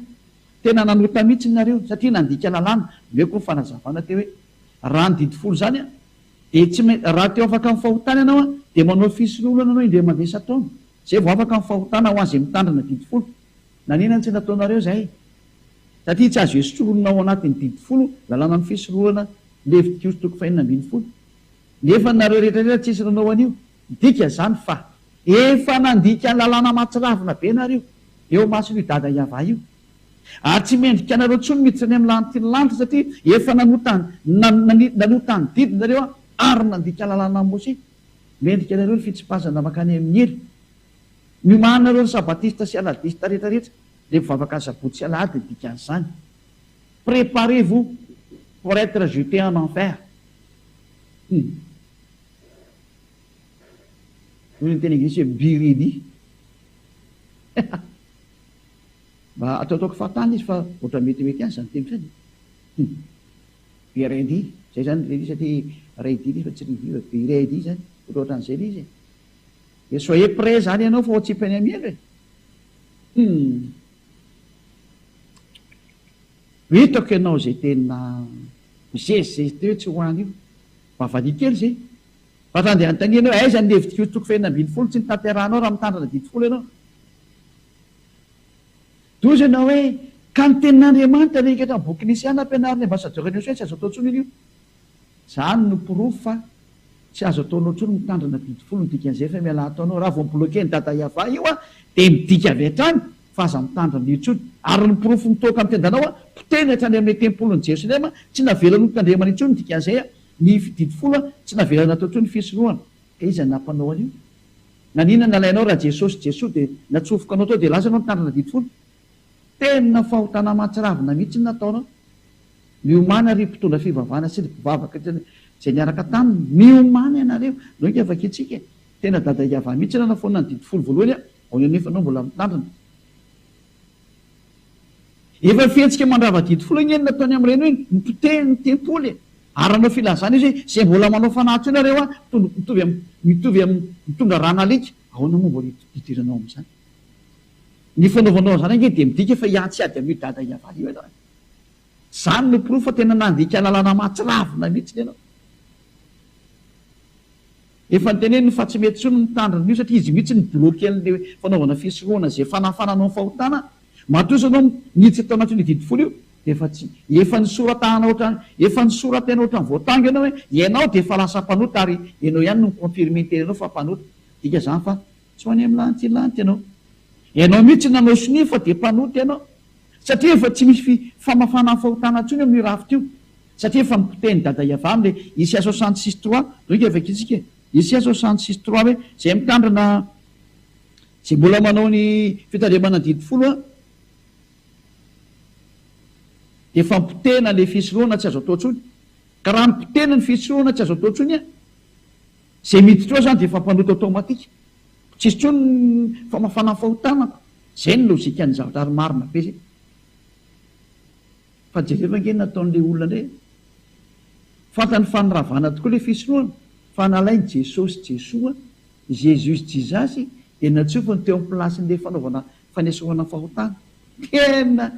tena nanota mihitsy nareo satria nandika lalàna. Meko ny fanazavana teo hoe raha ny didy folo zany de tsy raha teo afaka amin'ny fahotana ianao dia manao fisorohana anao indray mandeha isan-taona. Zay vao afaka amin'ny fahotana ho an'izay mitandrina didy folo. Nanina tsy nataonareo zay? Satria tsy azo esorona ao anatin'ny didy folo lalàna ny fisorohana Levitikos 2:12. Nefa nareo rehetrarehetra tsisy nanao an'io. Dika zany fa efa nandika ny lalàna matsiravina be nareo eo mason'io dada Iava io. Ary tsy mendrika nareo tsony miditra any amin'ny lanitry ny lanitra satria efa nanota ny didy nareo ary nandika lalàna ny Mose. Mendrika nareo ny fitsipazana makany amin'ny hely. Miomana nareo ny sabatista sy aladista rehetrarehetra dia mivavaka sabotsy sy alahady dika an'izany. Préparez-vous pour être jeté en enfer. Hoy ny teny anglisy hoe be ready. Mba ataotaoko fahatany izy fa ohatra metimety any zany teny zany. Be ready zay zany ready satria ready fa tsy riviva be ready zany ohatra an'izay le izy. E soyez prêt zany ianao fa ohatsipany amiely hoe hitako ianao zay tena mizezy teo tsy hoany io mba valia kely zay fa raha andeha anontaniana hoe aiza ny Levitikos 2:12 tsy nitanterahanao raha mitandrina didy folo ianao. Toy izy ianao hoe ka ny tenin'Andriamanitra rekatra amin'ny boky Nisiana ampianariny ambasadeur-ny Joseph tsy azo atao tsony io. Zany no porofo fa tsy azo ataonao tsony mitandrina didy folo ny dikan'izay fa miala ataonao raha vao mibloqué ny dada Iava io dia midika avy hatrany fa aza mitandrina io tsony. Ary ny porofo mitoaka amin'ny tendanao poteny hatrany amin'ny tempolon'i Jerosalema tsy navelana notandremana intsony ny dikan'izay ny didy folo tsy navelana atao tsony fisorohana. Ka iza nampanao an'io? Nanina nalainao raha Jesosy dia natsofoka anao tao dia lasa anao mitandrina didy folo? Tena fahotana matsiravina mihitsy nataonao. Miomana ry mpitondra fivavahana sy mpivavaka zay niaraka taminy miomana ianareo no ika afaka itsika tena dada Iava mihitsy nanafoana ny didy folo voalohany ao nefa anao mbola mitandrina. Efa fihetsika mandrava didy folo iny nataony amin'ireny hoe nipoteny ny tempoly ary anao filazana izy hoe zay mbola manao fanahy nareo mitovy mitondra ranalika ahoana moa mbola idiranao amin'izany. Ny fanaovanao zany ange dia midika fa iatsy ady amin'io dada Iava io ianao. Zany no porofo fa tena nandika lalàna matsiravina mihitsy ianao. Efa nyteneny fa tsy mety tsony mitandrina io satria izy mihitsy ny bloqué an'ilay fanaovana fisorohana zay fanafananao fahotana. Matoa anao nitsy atao anatin'ny didy folo io dia efa nisoratana ohatrany efa nisoratana ohatrany voatangy ianao hoe ianao dia efa lasa mpanota ary ianao ihany no confirmer terenao fa mpanota. Dika zany fa tsy ho any amin'ny lanitra ianao. Ianao mihitsy nanao sini fa dia mpanota ianao satria efa tsy misy famafana fahotana ntsony amin'ny rafitra io satria efa mipoteny dada Iava amin'ilay Isaia 66:3 doika avy akitsika Isaia 66:3 hoe zay mitandrina zay mbola manao ny fitandremana didy folo dia efa mipotena ilay fisorohana tsy azo atao tsony. Ka raha mipotena ny fisorohana tsy azo atao tsony zay miditra eo zany dia efa mpanota automatika tsisy tsony famafana fahotanako. Zay ny lozika ny zavatra ary marina be zay. Fa Jehovah nge nataon'ilay olona indray fantany fanoravana tokoa ilay fisorohana fa nalainy Jesosy Jesoa Jesus Jesus dia natsofony teo amin'ny plasin'ilay fanaovana fanesoana fahotana. Tena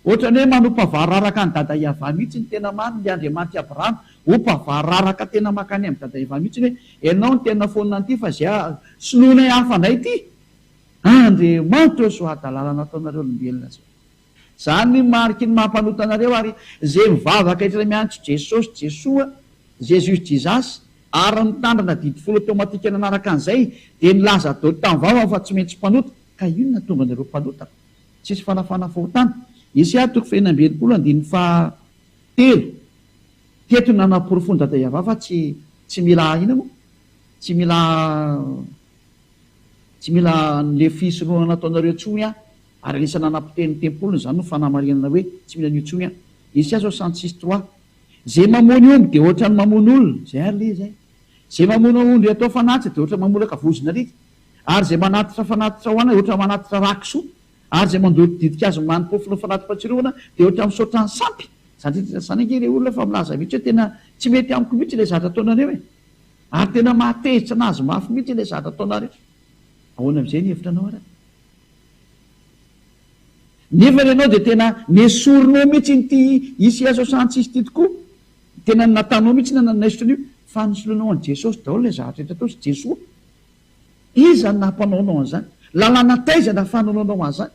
ohatrany hoe manompavararaka ny dada Iava mihitsy ny tena mariny ny Andriamanitra Abrahama, opavararaka tena makany amin'ny dada Iava mihitsy hoe ianao ny tena fonina an'ity fa zay sinoana hafa indray ity. Andriamanitra so adalalana ataonareo olombelona zay. Zany mariky ny mampanotanareo ary zay mivavaka etra miantso Jesosy Jesoa, Jesus Jesus ary mitandrina didy folo teo matika nanaraka an'izay dia nilaza dao tamivava fa tsy maintsy mpanota. Ka ino natonga anareo mpanotako? Tsisy fanafana fahotana. Isaia 29:7. Teto nanaporofony dada Iava fa tsy mila ina moa, tsy mila le fisoroana nataonareo tsony ary anisana nampiteny tempolony zany no fanamarinana hoe tsy mila nio tsony Isaia 66:3. Zay mamono omby dia ohatra ny mamono olona, zay ary le zay. Zay mamono ondry atao fanatitra dia ohatra mamolaka vozona rika, ary zay manatitra fanatitra hoana ohatra manatitra rakisoa, ary zay mandoto didikazo manimpofona fanatitra-patsirovana dia ohatra misaotra ny sampy. Zany ange olona fa milaza mihitsy hoe tena tsy mety amiko mihitsy le zatra ataonareo e, ary tena mahatezitra anazy mafy mihitsy le zatra ataonareo. Ahoana amin'izay ny hevitra anao ara? Nefa ianao dia tena nesoronao mihitsy nyty Isaia 66 ty tokoa, tena natanao mihitsy nanaisotranyio fa nisoloanao an' Jesosy daholo le zatra rehetra atao sy Jesoa. Iza ny nampanaonao an'izany? Lalàna taizana fanaonao an'izany.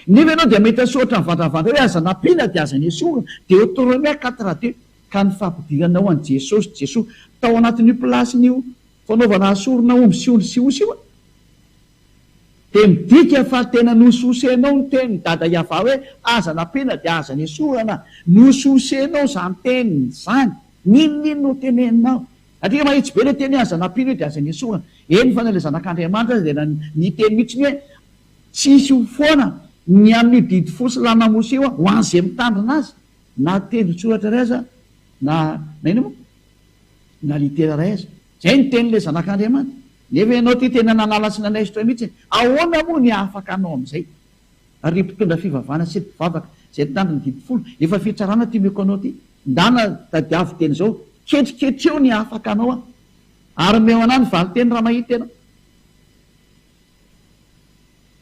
Nefa ianao dia mety asotra mivandravandra hoe aza nampiana dia aza niesoa dia autonomie 4 ka ny fampidiranao an' Jesosy Jesoa tao anatin'io plasin'io fanaovana asorona omby sy ondry sy osy io a. Dia midika fa tena nososenao ny teniny dada Iava hoe aza nampiana dia aza niesorana. Nososenao zany teniny zany. Ninonino no teneninao? Atria mahitsy be le teny aza nampiana hoe dia aza niesorana. Eny fa nale zanak'Andriamanitra dia ny teny mihitsy hoe tsisy ho foana ny amin'ny didy fosy lanamosy io ho an'izay mitandrina azy, na tendron-tsoratra ray aza na ina moa na litera ray aza. Zay ny teny le zanak'Andriamanitra. Nefa ianao ty tena nanala sy nanaisitra mihitsy, ahoana moa ny afaka anao amin'izay? Ary mpitondra fivavahana sy mpivavaka zay tandriny didy folo efa fitsarana ty meko anao ty ndana tadiavo teny zao ketriketreo ny afaka anao a, ary meo anay ny valy teny raha mahita ianao.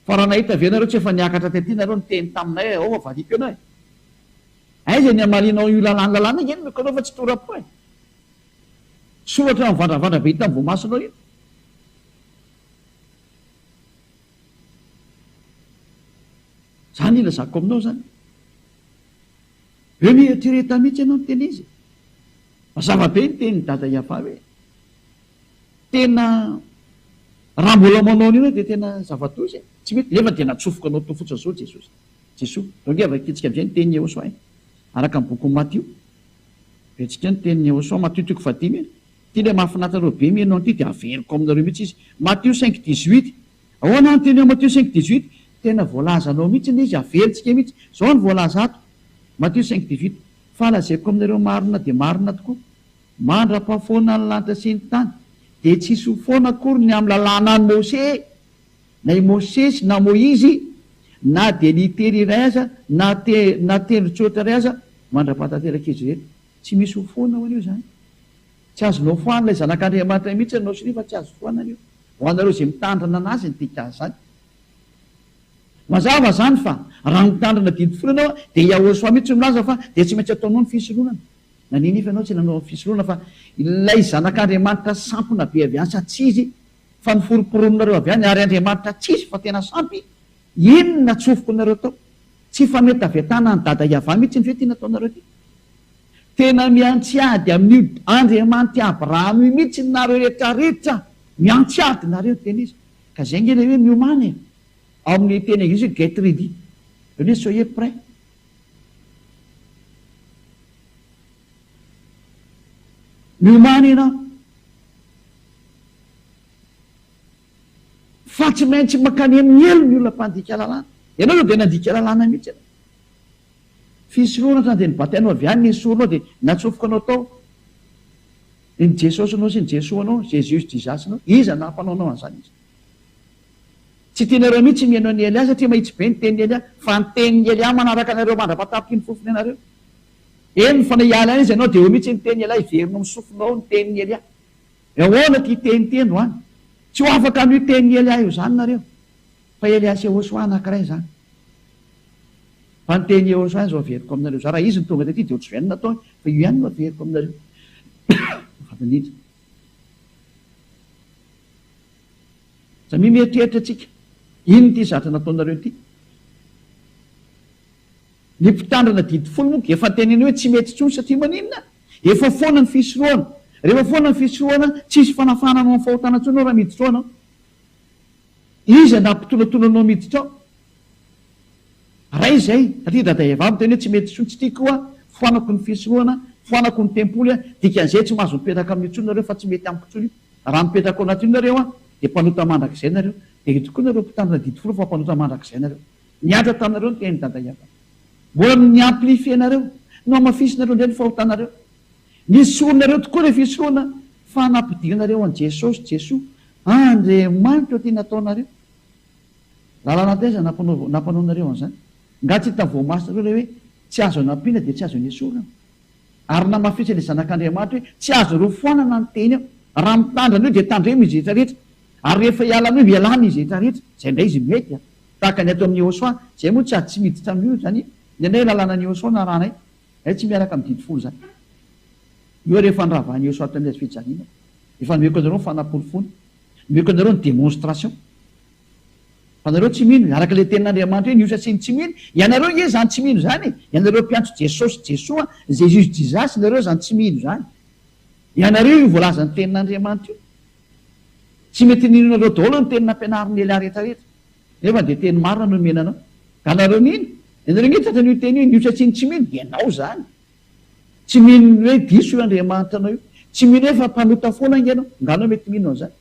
Fa raha nahita avy anareo tsy efa niakatra tety nareo nyteny taminay ao valiko ianao e. Aiza ny amalinao io lalàna eny meko anao fa tsy torapo e. Soratra mivandravandra be hita vomasonao io. Zany ilazako aminao zany. Eo mieritreretana mihitsy ianao ny teny izy. Mazava be ny teny dada Iava hoe tena raha mbola manao an'io dia tena zavatozy tsy mety. Nefa dia natsofoka anao to fotsiny zao Jesosy. Jesoa donge vakitsika amin'izay ny teniny Ehosoa araka ny boky Matio. Vetsika ny teniny Ehosoa Matio 5:10. Ty le mahafinatareo be mianao an'ity dia averiko aminareo mihitsy izy. Matio 5:18. Ahoana ny teny Matio 5:18? Tena voalazanao mihitsy izy, averintsika mihitsy. Zao ny voalaza ato. Matio 5:18. Fa lazaiko aminareo marina dia marina tokoa, mandra-pahafoana ny lanitra sy ny tany dia tsisy ho foana akory ny amin'ny lalàna ny Mose, na i Mosesy na Moizy, na dia litery iray aza na tendron-tsoratra ray aza mandra-pahatanteraka izy rehetra. Tsy misy ho foana ho an'io zany. Tsy azonao foana ilay zanak'Andriamanitra mihitsy anao sy fa tsy azo foana an'io. Ho anareo izay mitandrina anazy ny tika azy zany. Mazava zany fa raha mitandrina didy folo ianao dia Ehosoa mihitsy milaza fa dia tsy maintsy ataonao ny fisoloanana. Naninifa ianao tsy nanao ny fisoloana fa ilay zanak'Andriamanitra sampona be avy asa tsy izy fa niforoporonareo avy any, ary Andriamanitra tsisy fa tena sampy. Ino natsofoko nareo tao? Tsy fa mety aviatana ny dada Iava mihitsy ny fety nataonareo ty. Tena miantsiady amin'io Andriamanitra Abrahama mihitsy nareo rehetrarehetra, miantsiady nareo teny izy. Ka zay nge le hoe miomany ao amin'ny teny anglisy get ready. Hoe soyez prêt. Miomany ianao. Fa tsy maintsy makany amin'ny elo ny olona mpandika lalàna. Ianao dia nandika lalàna mihitsy ianao. Fisoroana zany dia nibatainao avy any nesoronao dia natsofoka anao tao. Ny Jesosy anao sy ny Jesoa anao, Jesus Jesus anao, iza nampanaonao an'izany izy. Tsy tianareo mihitsy miaino ny Elia satria mahitsy be ny tenin'ny Elia, fa ny tenin'ny Elia manaraka anareo mandra-patapiky ny fofony anareo. Eny fa iala izy ianao dia eo mihitsy ny tenin'ny Elia iverinao misofonao ny tenin'ny Elia. Ahoana ty teny teny ho any? Tsy ho afaka amin'io tenin'ny Elia io zany nareo. fa Eliasy Yehosoa anankiray zany. Fa ny teny Yehosoa zao averiko aminareo za raha izy ny tonga ty de ohatry zany natao fa io ihany no averiko aminareo. Fatanindra. Za mieritreritra atsika. Ino ty zatra nataonareo ty? Ny mpitandrana didy folo moa efa teneny hoe tsy mety intsony satria maninona? Efa foana ny fisorohana. Rehefa foana ny fisorohana, tsisy fanafana anao amin'ny fahotana intsony raha miditra ao anao. Iza nampitolatolanao miditra ao? Ray izay, satria daday vavy teny hoe tsy mety intsony, tsy tiako koa foanako ny fisorohana, foanako ny tempoly dikan'izay tsy mahazo mipetraka amin'ny intsony nareo fa tsy mety amiko intsony. Raha mipetraka ao anatin'ny nareo dia mpanota mandrakizay nareo. Dia tokoa nareo mpitandrina didy folo fa mpanota mandrakizay nareo. Niatra taminareo ny teny daday vavy. Mbola niamplifie nareo, no amafisinareo indray ny fahotanareo. Nisy soronareo tokoa rehefa fisorohana fa nampidirinareo an' Jesosy, Jesoa, Andriamanitra ty nataonareo. Lalàna taiza nampanaonareo an'izany. Nga tsy hitany voamasina reo hoe tsy azo anampiana dia tsy azo niesorana. Ary namafitsy ilay zanak'Andriamanitra hoe tsy azo ro foanana ny teny ao. Raha mitandrana io dia tandremy izy rehetra rehetra. Ary rehefa hialana io hialana izy rehetra rehetra. Zay indray izy mety. Tahaka ny ato amin'ny Yehosoa, zay moa tsy ady tsy miditra amin'io zany. Ny lalàna ny Yehosoa na ranay, tsy miaraka amin'ny didy folo zany. Io rehefa niravahan'ny Yehosoa tamin'ny azy fijaliana. Efa nomeko anareo ny fanapolifony, nomeko anareo ny démonstration. Fa nareo tsy mino, araka ilay tenin'Andriamanitra hoe niosa sy tsy mino, ianareo nge zany tsy mino zany. Ianareo mpiantso Jesosy, Jesoa, Jésus Jesus, nareo zany tsy mino zany. Ianareo io voalazan'ny tenin'Andriamanitra io. Tsy mety ninonareo daholo ny teny nampianarin'ny lehilahy rehetra rehetra. Nefa dia teny marina no menanao. Ka nareo nino? Ianareo nge tratra n'io teny io niosa sy tsy mino, dia ianao zany. Tsy mino hoe diso io Andriamanitra anao io. Tsy mino hoe fa mpanota foana nge anao. Nganao mety mino an'izany.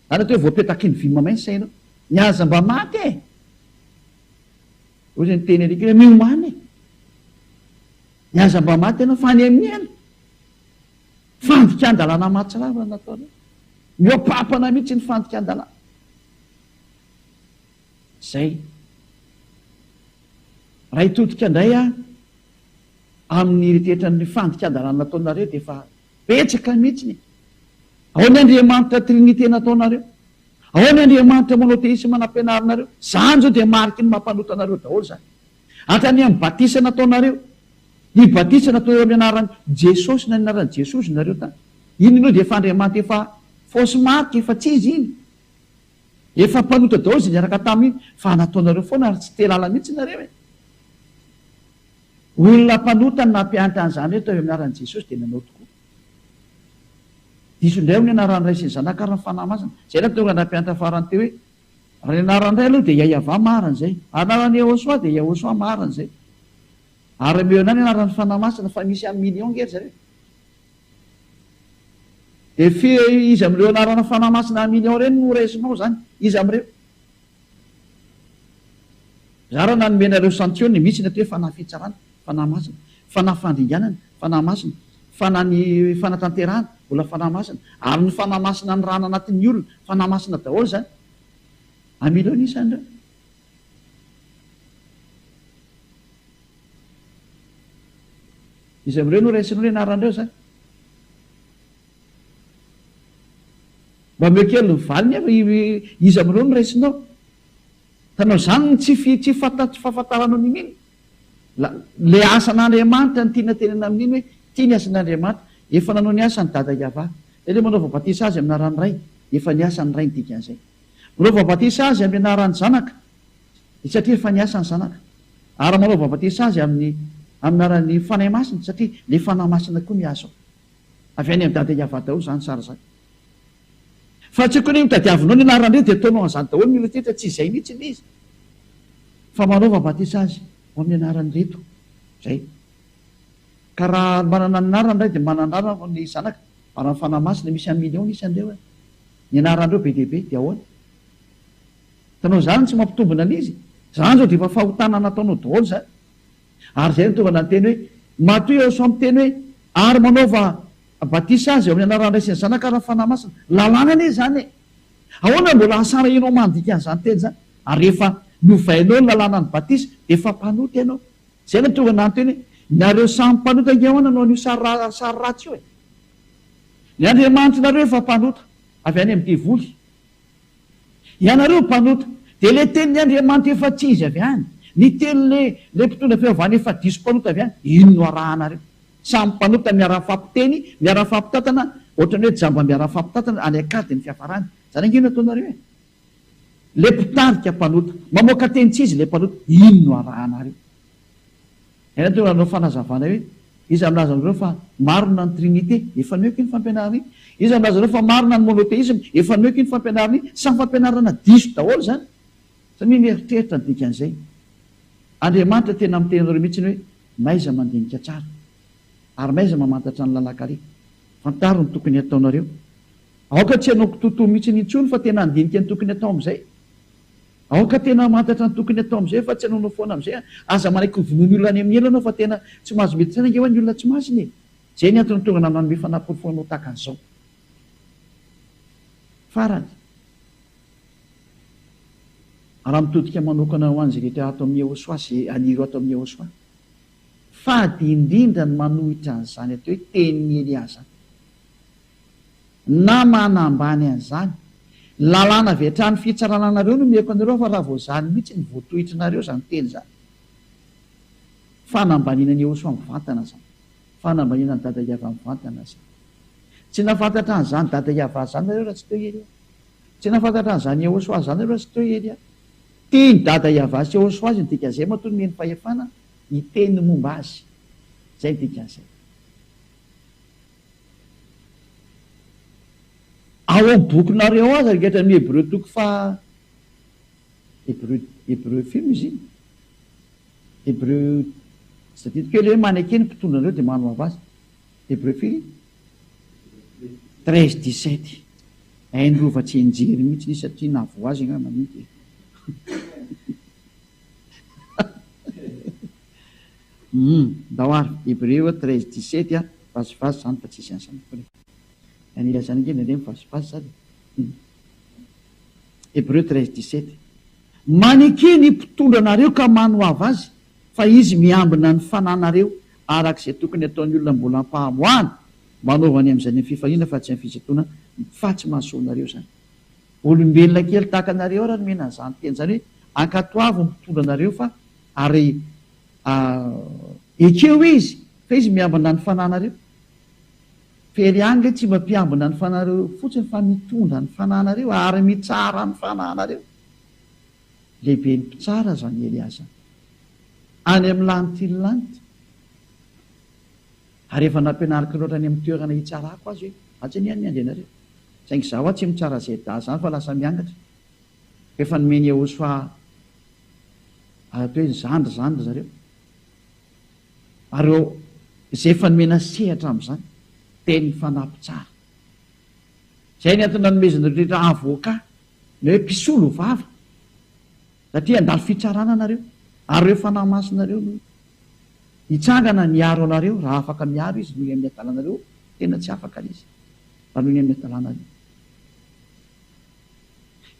Anao hoe voapetaky ny vy mamay ny sainao. Niaza mba maty e. Ohatry ny teny alika hoe miomany e. Niaza mba maty ianao fa any amin'ny aina. Fandikan-dalàna mahatsirava nataonao. Miopapana mihitsy ny fandikan-dalàna. Zay. Raha hitodika indray amin'ny rehetra ny fandikan-dalàna nataonareo dia efa petsaka mihitsy. Ao ny Andriamanitra trinité nataonareo. Ao ny Andriamanitra monoteisme nampianarinareo. Zany zao dia mariky ny mampanota anareo daholo zany. Hatrany amin'ny batisa nataonareo. Ny batisa nataonareo amin'ny anaran'i Jesosy na ny anaran'i Jesosy nareo tany. Iny aloha dia efa Andriamanitra efa fausse marque, efa tsy izy iny. Efa mpanota daholo izay niaraka taminy fa nataonareo foana ary tsy telala mihitsy nareo e. Olona mpanota ny nampianatra an'izany reto amin'ny anaran'i Jesosy dia nanao tokoa. Diso indray amin'ny anaran'ny ray sy ny zanaka ary ny fanahy masina. Zay raha tonga nampianatra farany teo hoe raha ny anaran'ny ray aloha dia Yahva maran'izay. Anaran'ny Yehosoa dia Yehosoa maran'izay. Ary meo ihany anaran'ny fanahy masina fa misy amin'ny million ngery zareo. Dia izy amin'ireo anarana fanahy masina amin'ny million ireny no raisinao zany. Izy amin'ireo. Za raha nanomenareo santiony misy natao hoe fanahy fitsarana, fanahy masina, fanahy fandringanana, fanahy masina, fanahy fanatanterahana, mbola fanahy masina. Ary ny fanahy masina ny rana anatin'ny olona, fanahy masina daholo zany. Amileo nisany reo. Izy amin'ireo no raisinao hoe anaran'ireo zany. Mba meo kely ny valiny efa izy amin'ireo no raisinao. Tanao zany tsy fahafantaranao n'ininy. Le asan'Andriamanitra ny tiana tenena amin'iny hoe tia ny asan'Andriamanitra. Efa nanao ny asany dada Yahva. Ilay manao vabatisa azy amin'ny anaran'ny ray, efa ny asany ray ny dikan'izay. Manao vabatisa azy amin'ny anaran'ny zanaka, satria efa ny asany zanaka. Ary manao vabatisa azy amin'ny anaran'ny fanahy masina, satria le fanahy masina koa miasa. Avy any amin'ny dada Yahva daholo zany sara zany. Fa tsy koa ny mitadiavinao ny anaran'ireo dia ataonao an'izany daholo milotetra tsy izay mihitsy ilay izy. Fa manao vabatisa azy amin'ny anaran'ireto. Zay. Ka raha manana ny anarany ray dia manana anarana ny zanaka. Ary ny fanahy masina misy amin'ny million isan'ireo. Ny anaran'ireo be dia be dia ahoana. Tanao zany tsy mampitombona an'izy. Zany zao dia efa fahotana nataonao daholo zany. Ary zay no tonga nanteny hoe matoy eo so amin'ny teny hoe ary manaova batisa azy amin'ny anaran'ny ray sy ny zanaka ary ny fanahy masina. Lalàna anie zany e. Ahoana mbola asara ianao mandika an'izany teny zany. Ary rehefa novainao ny lalàna ny batisa dia efa mpanota ianao. Zay no tonga nanteny hoe nareo samy mpanota nge ahoana nanao an'io sary ratsy io e. Ny Andriamanitra nareo efa mpanota avy any amin'ny devoly. Ianareo mpanota dia le tenyny Andriamanitra efa tsy izy avy any, ny teny le mpitondra fiavana efa diso mpanota avy any, ino no arahanareo? Samy mpanota miara-fampiteny, miara-fampitatana, ohatrany hoe jamba miara-fampitatana any akady ny fiafarany. Zany angino ataonareo e? Le mpitarika mpanota, mamoaka teny tsy izy le mpanota, ino no arahanareo? Ena tonga anao fanazavana hoe iza milaza anareo fa marina ny trinité, efa noeko iny fampianarana iny. Iza milaza anareo fa marina ny monotéisme, efa noeko iny fampianarana iny. Samy fampianarana diso daholo zany. Satria mieritreritra ny dikan'izay. Andriamanitra tena miteny anareo mihitsy hoe maiza mandinika tsara ary maiza mamantatra ny lalakare. Fantaro ny tokony ataonareo. Aoka tsy hanao totoa mihitsy nintsony fa tena andinika ny tokony atao am'izay. Aoka tena mantatra ny tokony atao am'izay fa tsy hanaonao foana am'izay. Aza manaiky vonoiny olona any amin'ny elo anao fa tena tsy mahazo mety tsara nge ho any olona tsy masiny e. Zay ny antony tonga nanome fanamporifonao tahaka an'izao. Farany. Raha mitodika manokana ho an'izay rehetra ato amin'ny Yehosoa sy anireo ato amin'ny Yehosoa. Fady indrindra ny manohitra an'izany atao hoe tenin'ny Eliasa. Na manambany an'izany. Lalàna avy hatrany fitsarananareo no mieko anareo fa raha vao zany mihitsy ny voatohitrinareo zany teny zany. Fanambanina ny Yehosoa mivantana zany. Fanambanina ny dada Iava mivantana zany. Tsy nafantatra an'izany dada Iava zany nareo raha tsy teo Elia. Tsy nafantatra an'izany Yehosoa zany nareo raha tsy teo Elia. Teny dada Iava sy Yehosoa azy ny dikan'izay matoa meny fahefana hiteny momba azy. Zay dikan'izay. Ao amin'ny bokinareo azy rehetra amin'ny Hébreu toko fa Hébreu film izy iny. Hébreu satria kely hoe manekeny mpitondra anareo dia manao avazy. Hébreu film 13-17. Hainrova tsy enjery mihitsy izy satria navo azy nga manity. Ndao ary Hébreu 13-17 vazivazy zany fa tsisy an'izany koa. Anila zany nge nandre mivasivazy zany. Hébreu 13-17. Manekeny mpitondra anareo ka manoava azy fa izy miambina ny fananareo arak'izay tokony ataon'ny olona mbola ampahamoana manaovany amin'izay ny fifahina fa tsy ny fisetoana fa tsy mahasoanareo zany. Olombelona kely tahaka anareo raha nomena an'izany teny zany hoe ankatoavo mpitondra anareo fa ary ekeo izy fa izy miambina ny fananareo. Fery ange tsy mampiambina ny fananareo fotsiny fa mitondra ny fananareo ary mitsara ny fananareo. Lehibe ny mpitsara zany Eliasa. Any amin'ny lanitry lanitra. Ary efa nampianariko loatra any amin'ny toerana hitsarako azy hoe atsy ny any andenareo. Saingy zaho aho tsy mitsara izay da zany fa lasa miangatra. Efa nomeny Yehosoa atao hoe zandry zareo. Ary izay efa nomena sehatra amin'izany. Teny fanampy tsara. Zay ny antony nanomezana rehetra avoka na hoe mpisolo vava. Satria andalo fitsarana nareo. Ary reo fanamasinareo no hitsangana niaro anareo raha afaka miaro izy noho ny amin'ny adalanareo tena tsy afaka izy. Raha noho ny amin'ny adalanareo.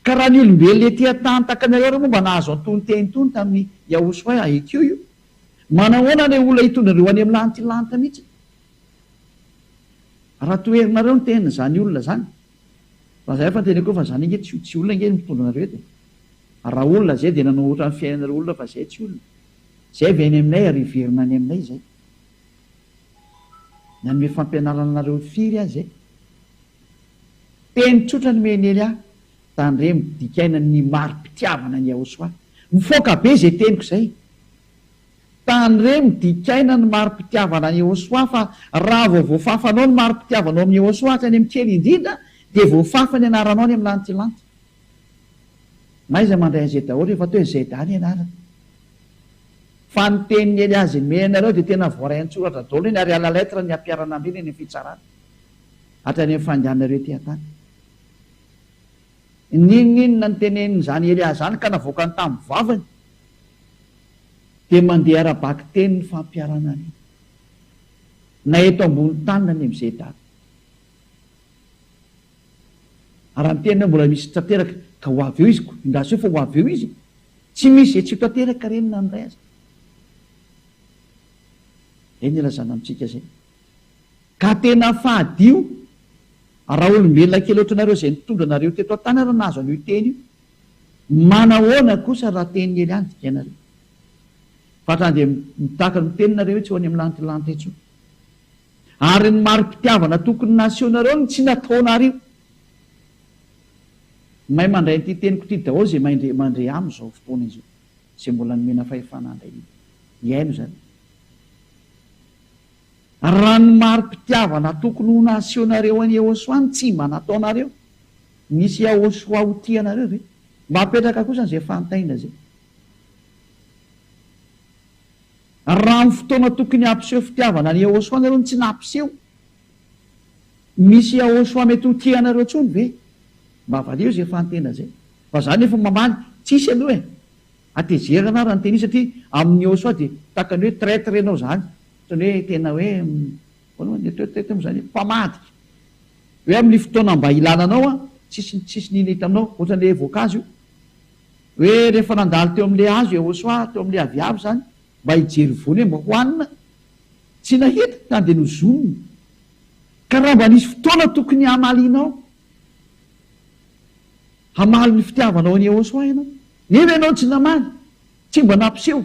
Ka raha ny olombelona ety an-tany anareo reo momba nahazo antony teny tony tamin'ny Yahosoa ekeo io. Manahoana ilay olona hitondra reo any amin'ny lanitra mihitsy. Raha toerinareo ny teny zany olona zany. Fa zay efa teny koa fa zany nge tsy olona nge mitondra anareo ety. Raha olona zay dia nanao ohatra ny fiainanareo olona fa zay tsy olona. Zay avy any aminay ary iverina any aminay zay. Nanome fampianaranareo firy azy zay. Teny tsotra ny menely ahy. Tandre midikaina ny mari-pitiavana ny Yahosoa. Mifoaka be zay teniko zay. Tandre midikaina ny mari-pitiavana ny Yahosoa fa raha vao voafafanao ny mari-pitiavanao amin'ny Yahosoa hatrany amin'ny kely indrindra dia voafafa ny anaranao ny amin'ny lanitry. Maiza mandray an'izay daholo efa toe izay dahany ianarana. Fa ny tenin'ny Eliazy menareo dia tena voaray an-tsoratra daholo iny ary ala letra ny ampiarana aminy ny fitsarana. Hatrany amin'ny fandehanareo ety an-tany. Ninonina ny tenenin'izany Eliazy zany ka navoaka ny tamin'ny vavany dia mandeha ara-baky teny ny fampiarana any. Na eto ambony tany na ny amin'izay dahany. Raha ny teny mbola misy tanteraka ka ho avy eo izy, indasy hoe fa ho avy eo izy. Tsy misy zay tsy tanteraka renina ny ray azy. Eny ilazana amintsika zay. Ka tena fahadio raha olombelona kely ohatranareo izay nitondra anareo teto an-tany raha nahazo an'io teny io. manahoana kosa raha teny ely antika ianareo fa raha dia mitaka ny teninareo hoe tsy ho any amin'ny lantilanta etsy ary ny mari-pitiavana tokony naseonareo ny tsy nataonareo mahay mandray nyity teniko ty daholo zay mandre am'izao fotoana izy io zay mbola nomena fahefanandray iaino zany raha ny mari-pitiavana tokony ho naseonareo any Ehosoa tsy mba nataonareo nisy Ehosoa ho tianareo ve mba apetraka kosa zay fantaina zay raha ny fotoana tokony hampiseho fitiavana ny Ehosoa nareo ny tsy nampiseho misy Ehosoa mety ho tianareo tsony ve mba avaleo zay fantena zay fa zany efa mamaly tsisy aloha atezerana raha ny teny satria amin'ny Ehosoa dia takany hoe traître ianao zany ohatrany hoe tena hoe zany mpamadika hoe amin'ny fotoana mba ilananao tsisy nina hitanao ohatran'le voankazo io hoe rehefa nandalo teo amin'le azo Ehosoa teo amin'le aviavy zany mba hijery vony hoe mba hoanina tsy nahita tany dia nozoniny ka raha mba nisy fotoana tokony hamalinao hamaly ny fitiavanao any Ehosoa ianao nefa ianao tsy namaly tsy mba nampiseho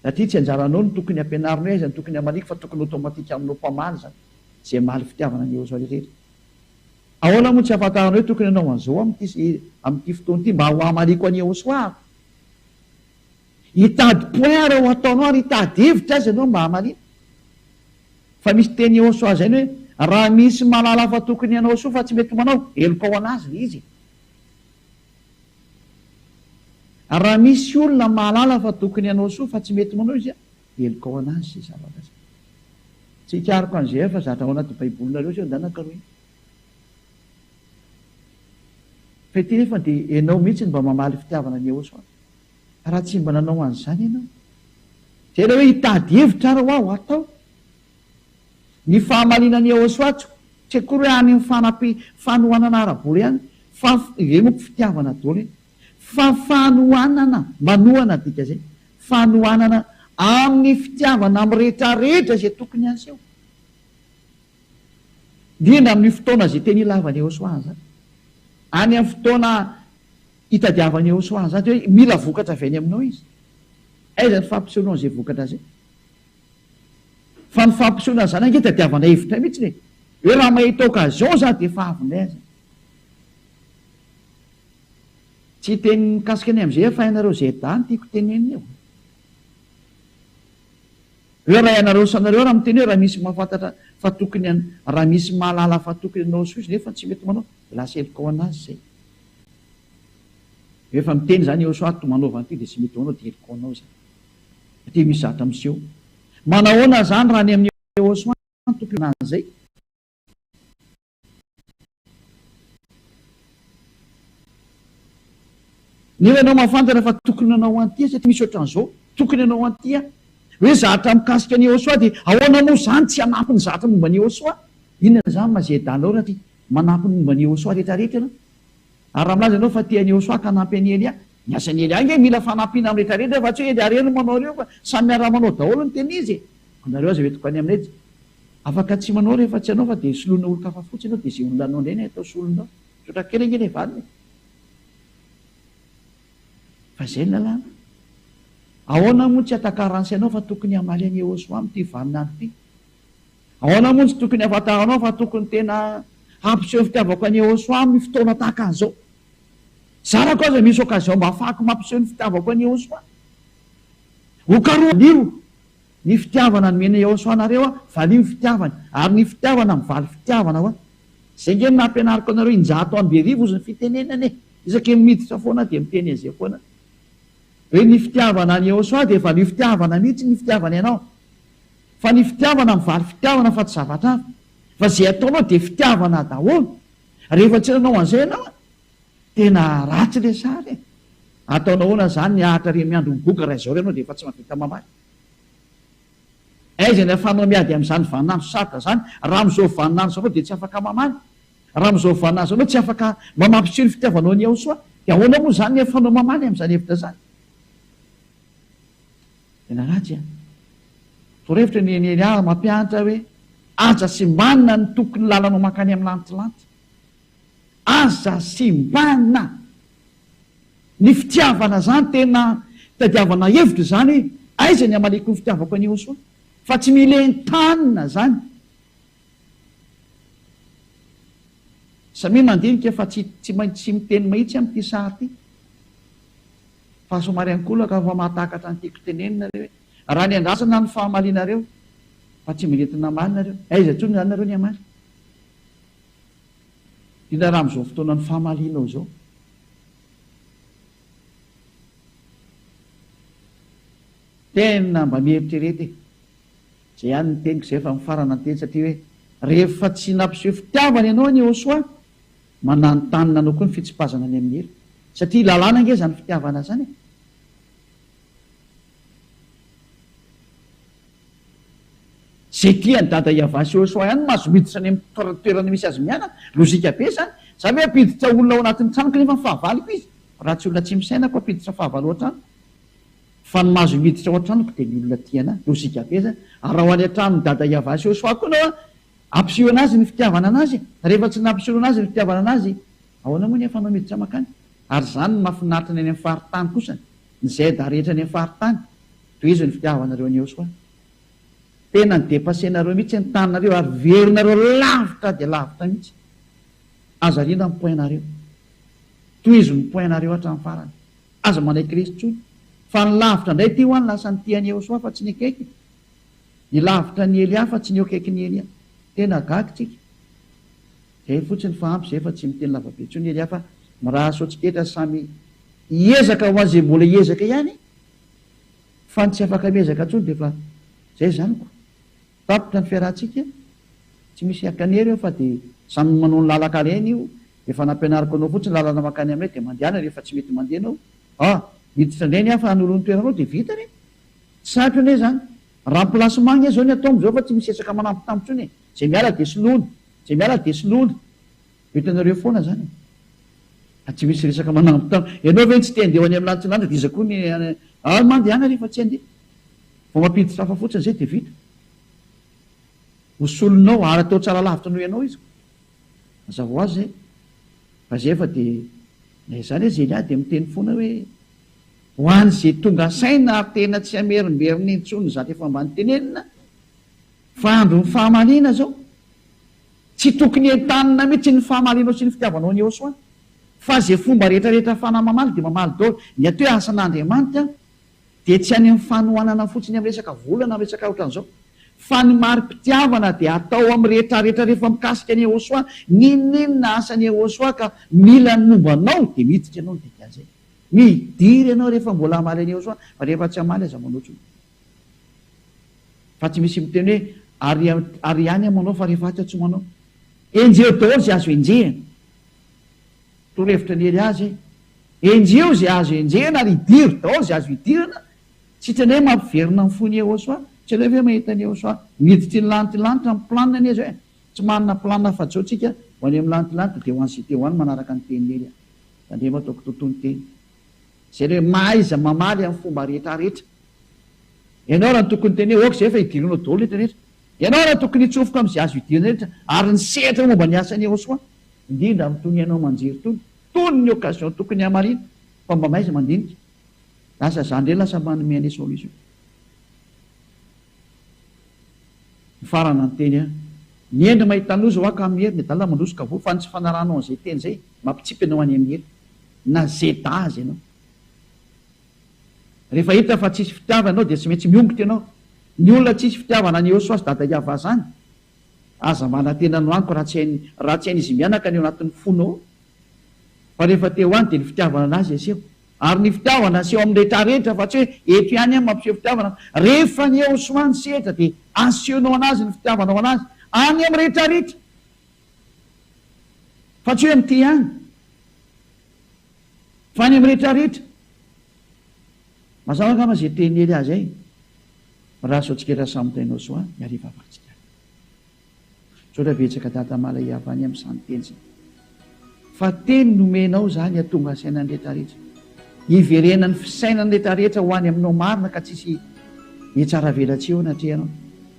satria tsy anjaranao ny tokony ampianarinao aiza ny tokony hamalika fa tokony automatika aminao mpamaly zany zay maly fitiavana ny Ehosoa rehetra ahoana moa tsy ahafantaranao hoe tokony anao an'izao amin'ity fotoana ity mba ho hamaliko any Ehosoa hitady point raha ho ataonao ary hitady hevitra azy ianao mba hamalina fa misy teny Ehosoa zay hoe raha misy malala fa tokony ianao soa fa tsy mety manao eloko ao anazy le izy raha misy olona mahalala fa tokony ianao soa fa tsy mety manao izy eloko ao anazy zay zavatra zay tsy hikariko an'izay fa zatra ao anaty baibolinareo zay ndanakaroy fa ity nefa dia ianao mihitsy mba mamaly fitiavana ny Ehosoa raha tsy mba nanao an'izany ianao zay raha hoe hitady hevitra ara ho aho atao ny fahamalinany Ehosoa tsy akory hoe any amin'ny fanohanana araboly ihany fa ve moko fitiavana daholo fa fanohanana manohana dika zay fanohanana amin'ny fitiavana amin'ny rehetrarehetra zay tokony aseho indrindra amin'ny fotoana zay teny ilavany Ehosoa zany any amin'ny fotoana hitadiavany Ehosoa zany hoe mila vokatra avy any aminao izy aiza ny fampisehoanao zay vokatra zay fa ny fampisehoana zany ange tadiavana hevitra mihitsy hoe raha mahita occasion zany dia fahavonay azy tsy teny mikasika any am'izay fa hainareo zay dany tiako tenenina eo hoe raha ianareo sanareo raha miteny hoe raha misy mahafantatra fa tokony raha misy mahalala fa tokony anao soa izy nefa tsy mety manao lasa eloko ao anazy zay efa miteny zany Ehosoa tomanaovana ity dia tsy mety manao dia eloko anao zay satria misy zatra miseho manahoana zany raha ny amin'ny Ehosoa tokony an'izay nefa ianao mahafantatra fa tokony anao antia satria misy ohatran'izao tokony anao antia hoe zatra mikasika ny Ehosoa dia ahoana moa zany tsy hanampy ny zatra momba ny Ehosoa inona zany mazedanao rahatria manampy ny momba ny Ehosoa rehetrarehetra ianao ary raha milaza ianao fa tiany Ehosoa ka hanampy any Elia ny asany Elia ange mila fanampiana amin'ny rehetrarehetra fa tsy hoe areno manao reo fa samy miara manao daholo ny teny izy anareo aza vetoko any aminay afaka tsy manao rehefa tsy anao fa dia solona olo-kafa fotsy ianao dia zay olona anao indray ny atao solonao sotra kely ange ny valiny fa zay ny lalàna ahoana moa tsy atakarantsy anao fa tokony hamaly any Ehosoa amin'ity vaninany ity ahoana moa tsy tokony hafantaranao fa tokony tena hampiseho fitiavako any Ehosoa amin'ny fotoana tahaka an'izao zarako aza misy occasion mba afahako mampiseho ny fitiavako any Ehosoa hokaroalio ny fitiavana nomena Ehosoa nareo valio ny fitiavana ary ny fitiavana mivaly fitiavana ho zay nge nampianariko anareo injato amby arivo izy ny fitenenany isake miditra foana dia miteny azay foana hoe ny fitiavana ny Ehosoa dia efa ny fitiavana mihitsy ny fitiavana ianao fa ny fitiavana mivaly fitiavana fa tsy zavatra avy fa zay ataonao dia fitiavana daholo rehefa tsy nanao an'izay ianao tena ratsy le sary ataonao hoana zany ny ahatra re miandro migoka raha izao ianao dia efa tsy mahavita mamaly aiza ny afanao miady amin'izany vaninandro sarotra zany raha amin'izao vaninandro zao dia tsy afaka mamaly raha amin'izao vaninandro zao tsy afaka mamampiseho ny fitiavanao ny Ehosoa dia ahoana moa zany ny afanao mamaly amin'izany hevitra zany tena ratsy a torevitra ny Elia mampianatra hoe aza sy manina ny tokony lalanao makany amin'ny lantilanty aza simbana. Ny fitiavana zany tena tadiavana hevitra zany, aiza ny amaliko ny fitiavako any Josoa, fa tsy mila entanina zany. Samy mandinika fa tsy miteny mahitsy amin'ity sary ity. Fa somary ankolaka fa mahatakatra an'tiako tenenina raha ny andrasana ny fahamalianareo fa tsy milentina mali nareo. Aiza tsony zany nareo ny amaly? Indrindra raha amin'izao fotoana ny fahamalianao zao. Tena mba mieritrerety zay ihany ny teniko zay efa mifarana ny teny, satria hoe rehefa tsy nampiseho fitiavana ianao ny Josoa, mananotanina anao koa ny fitsipazana any amin'ny hery, satria lalàna nge zany fitiavana zany. Zay tiany dada Iavasy Josoa ihany mahazo miditra any amin'ny toerana misy azy miana, lozika be zany. Zany hoe ampiditra olona ao anatin'ny tranoko nefa fahavaloko izy, raha tsy olona tsy misainako ampiditra fahavalo ao an-trano. Fa ny mahazo miditra ao an-tranoko dia ny olona tiana, lozika be zany. Ary raha ho any an-trano dada Iavasy Josoa koa nao ampiseho anazy ny fitiavana anazy, rehefa tsy nampiseho anazy ny fitiavana anazy, ahoana moa nefa anao miditra makany? Ary zany ny mahafinaritra ny any amin'ny faritany kosa, ny zeda rehetra any amin'ny faritany, toy izy ny fitiavanareo any Josoa. Tena ny depasenareo mihitsy ny tanareo ary verinareo lavitra dia lavitra mihitsy. Aza rindra ny poinareo, toy izy ny poinareo hatramin'ny farany. Aza manay Kristy tsony. Fa ny lavitra indray ty ho any lasa ny tiany Josoa fa tsy ny akaiky. Ny lavitra ny Elia fa tsy ny akaiky ny Elia. Tena gaga tsika. Zay fotsiny fa ampy zay fa tsy miteny lavabe tsony Elia fa miraha soatsiketra samy hiezaka ho azy mbola hiezaka ihany. Fa ny tsy afaka miezaka tsony dia fa zay zany ko. Tapitra ny fiarahantsika, tsy misy akanery eo fa dia samy manao ny lalaka aleny io, efa nampianariko anao fotsiny lalana makany aminay dia mandehana rehefa tsy mety mandeha anao. Miditra indray ny hafa hanolon'ny toeranao dia vita re. Sarotra ane zany. Remplacement zao ny atao am'izao fa tsy misy esaka manampy tsony. Zay miala dia soloina, zay miala dia soloina. Hitanareo foana zany. Tsy misy resaka manampy tampo. Ianao ve tsy te handeha ho any amin'ny lanitsilanta dia izy koa ny mandehana rehefa tsy handeha. Vao mampiditra hafa fotsiny zay dia vita. Hosolonao ary atao tsara lavitra noho ianao izy. Mazava ho azy zay. Fa zay efa dia zany hoe Elia dia miteny foana hoe ho an'izay tonga saina ary tena tsy hamerimberiny intsony zany efa mba nytenenina fa andro ny fahamaliana zao tsy tokony entanina mihitsy ny fahamalinao sy ny fitiavanao ny Josoa, fa zay fomba rehetrarehetra fanahy mamaly dia mamaly daholo. Ny atao hoe asan'Andriamanitra dia tsy any amin'ny fanohanana fotsiny amin'ny resaka volana amin'ny resaka ohatran'izao, fa ny mari-pitiavana dia atao amin'ny rehetrarehetra rehefa mikasika ny Josoa. Ninona asany Josoa ka mila nombanao dia miditra ianao dia zay. Midiry ianao rehefa mbola hamaly any Josoa, fa rehefa tsy hamaly aza manao tsony. Fa tsy misy miteny hoe ary ihany manao fa rehefa tsy atsy manao. Enjeo daholo zay azo enjehana. Torohevitra ny Elia zay. Enjeo zay azo enjehana ary idiry daholo zay azo idirana. Tsy tena hoe mampiverina ny fony Josoa. Tsy ilay hoe mahita ny Josoa miditry ny lantilanitra ny planina any izy hoe. Tsy manana planina fa zao tsika ho any amin'ny lantilanitra dia ho an'izay teo any manaraka ny teny Elia. Andrema ataoko tontony teny. Zay hoe mahaiza mamaly amin'ny fomba rehetrarehetra. Ianao raha ny tokony teny hoe oka zay efa idirinao daholo rehetrarehetra. Ianao raha tokony hitsofoka amin'izay azo idirina rehetra ary ny sehatra momba ny asany Josoa. Indrindra amin'itony ianao manjery tony. Tony ny okazion tokony hamarina fa mba mahaiza mandinika. Lasa zany indray lasa manome any solution. Farana ny teny ny endry mahita loza ho aka amin'ny hery ny dalana mandrosoka vo fa ny tsy fanaranao an'izay teny zay mampitsipy anao any amin'ny hery na zeda azy ianao. Rehefa hita fa tsisy fitiavana ianao dia tsy maintsy miongotra ianao. Ny olona tsisy fitiavana ny Josoa sy dada Iava zany aza manantena no aniko raha tsy hain'izy mianaka ny eo anatin'ny fonao. Fa rehefa teo any dia ny fitiavana anazy aseho. Ary ny fitiavana aseho amin'ny rehetrarehetra fa tsy hoe eto ihany mampiseho fitiavana. Rehefa ny Josoa ny sehatra dia asehonao anazy ny fitiavanao anazy any amin'ny rehetrarehetra. Fa tsy hoe amin'ity ihany fa any amin'ny rehetrarehetra. Mazava angamba zay teny Elia zay. Raha soatsiketra samy teny Josoa miariva avatsika. Saotra betsaka dada mala Iava any amin'izany teny zay. Fa teny nomenao zany atonga sainany rehetrarehetra. Iverenany fisainany rehetrarehetra ho any aminao marina ka tsisy hitsara velatsy eo anatrehanao.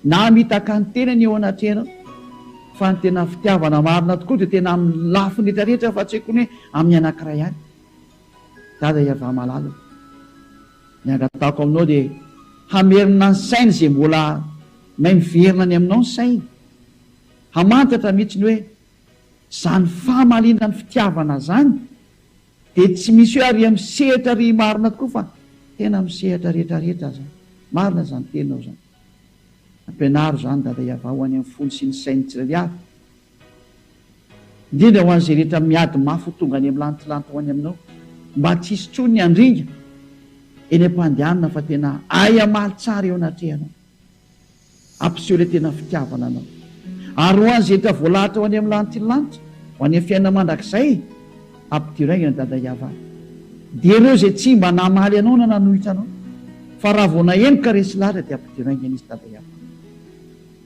Na mitaka ny tenany eo anatrehanao. fa ny tena fitiavana marina tokoa dia tena amin'ny lafiny rehetra rehetra fa tsy haiko ny hoe amin'ny anankiray ihany. Dada iava malalo ny angataoko aminao dia hamerina ny sainy izay mbola mahay miverina ny aminao ny sainy, hamantatra mihitsy ny hoe zany fahamalina ny fitiavana zany dia tsy misy hoe ary misehatra ry marina tokoa fa tena misehatra rehetra rehetra zany. Marina zany tenao zany. Ampianaro zany dada iava ho any amin'ny fony sy ny sainy tsirairay avy, indrindra ho an'izay rehetra miady mafy tonga any amin'ny lantilanty ho any aminao, mba tsy hisy tsony ny andringa eny am-pandehanana fa tena ay amaly tsara eo anatrehanao, ampiseho ilay tena fitiavana anao. Ary ho an'izay rehetra voalahatra ho any amin'ny lantilanitra, ho any amin'ny fiainana mandrakizay, ampidiraingana dada iava. Dia ireo izay tsy mba namaly anao na nanohitra anao, fa raha vao nahenika resy lahatra dia ampidiraingana izy dada iava.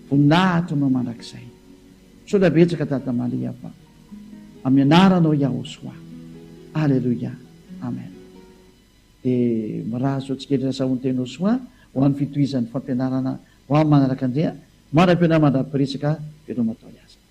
Voninahitra anao mandrakizay. Sotra betsaka dada maly iava. Amin'ny anaranao Yahosoa. Alleluia. Amen. Dia mirazo antsika saony tenao soa ho an'ny fitohizan'ny fampianarana ho amin'ny manaraka andrea, mara-pianarana mandra-piresaka ianao matao azy.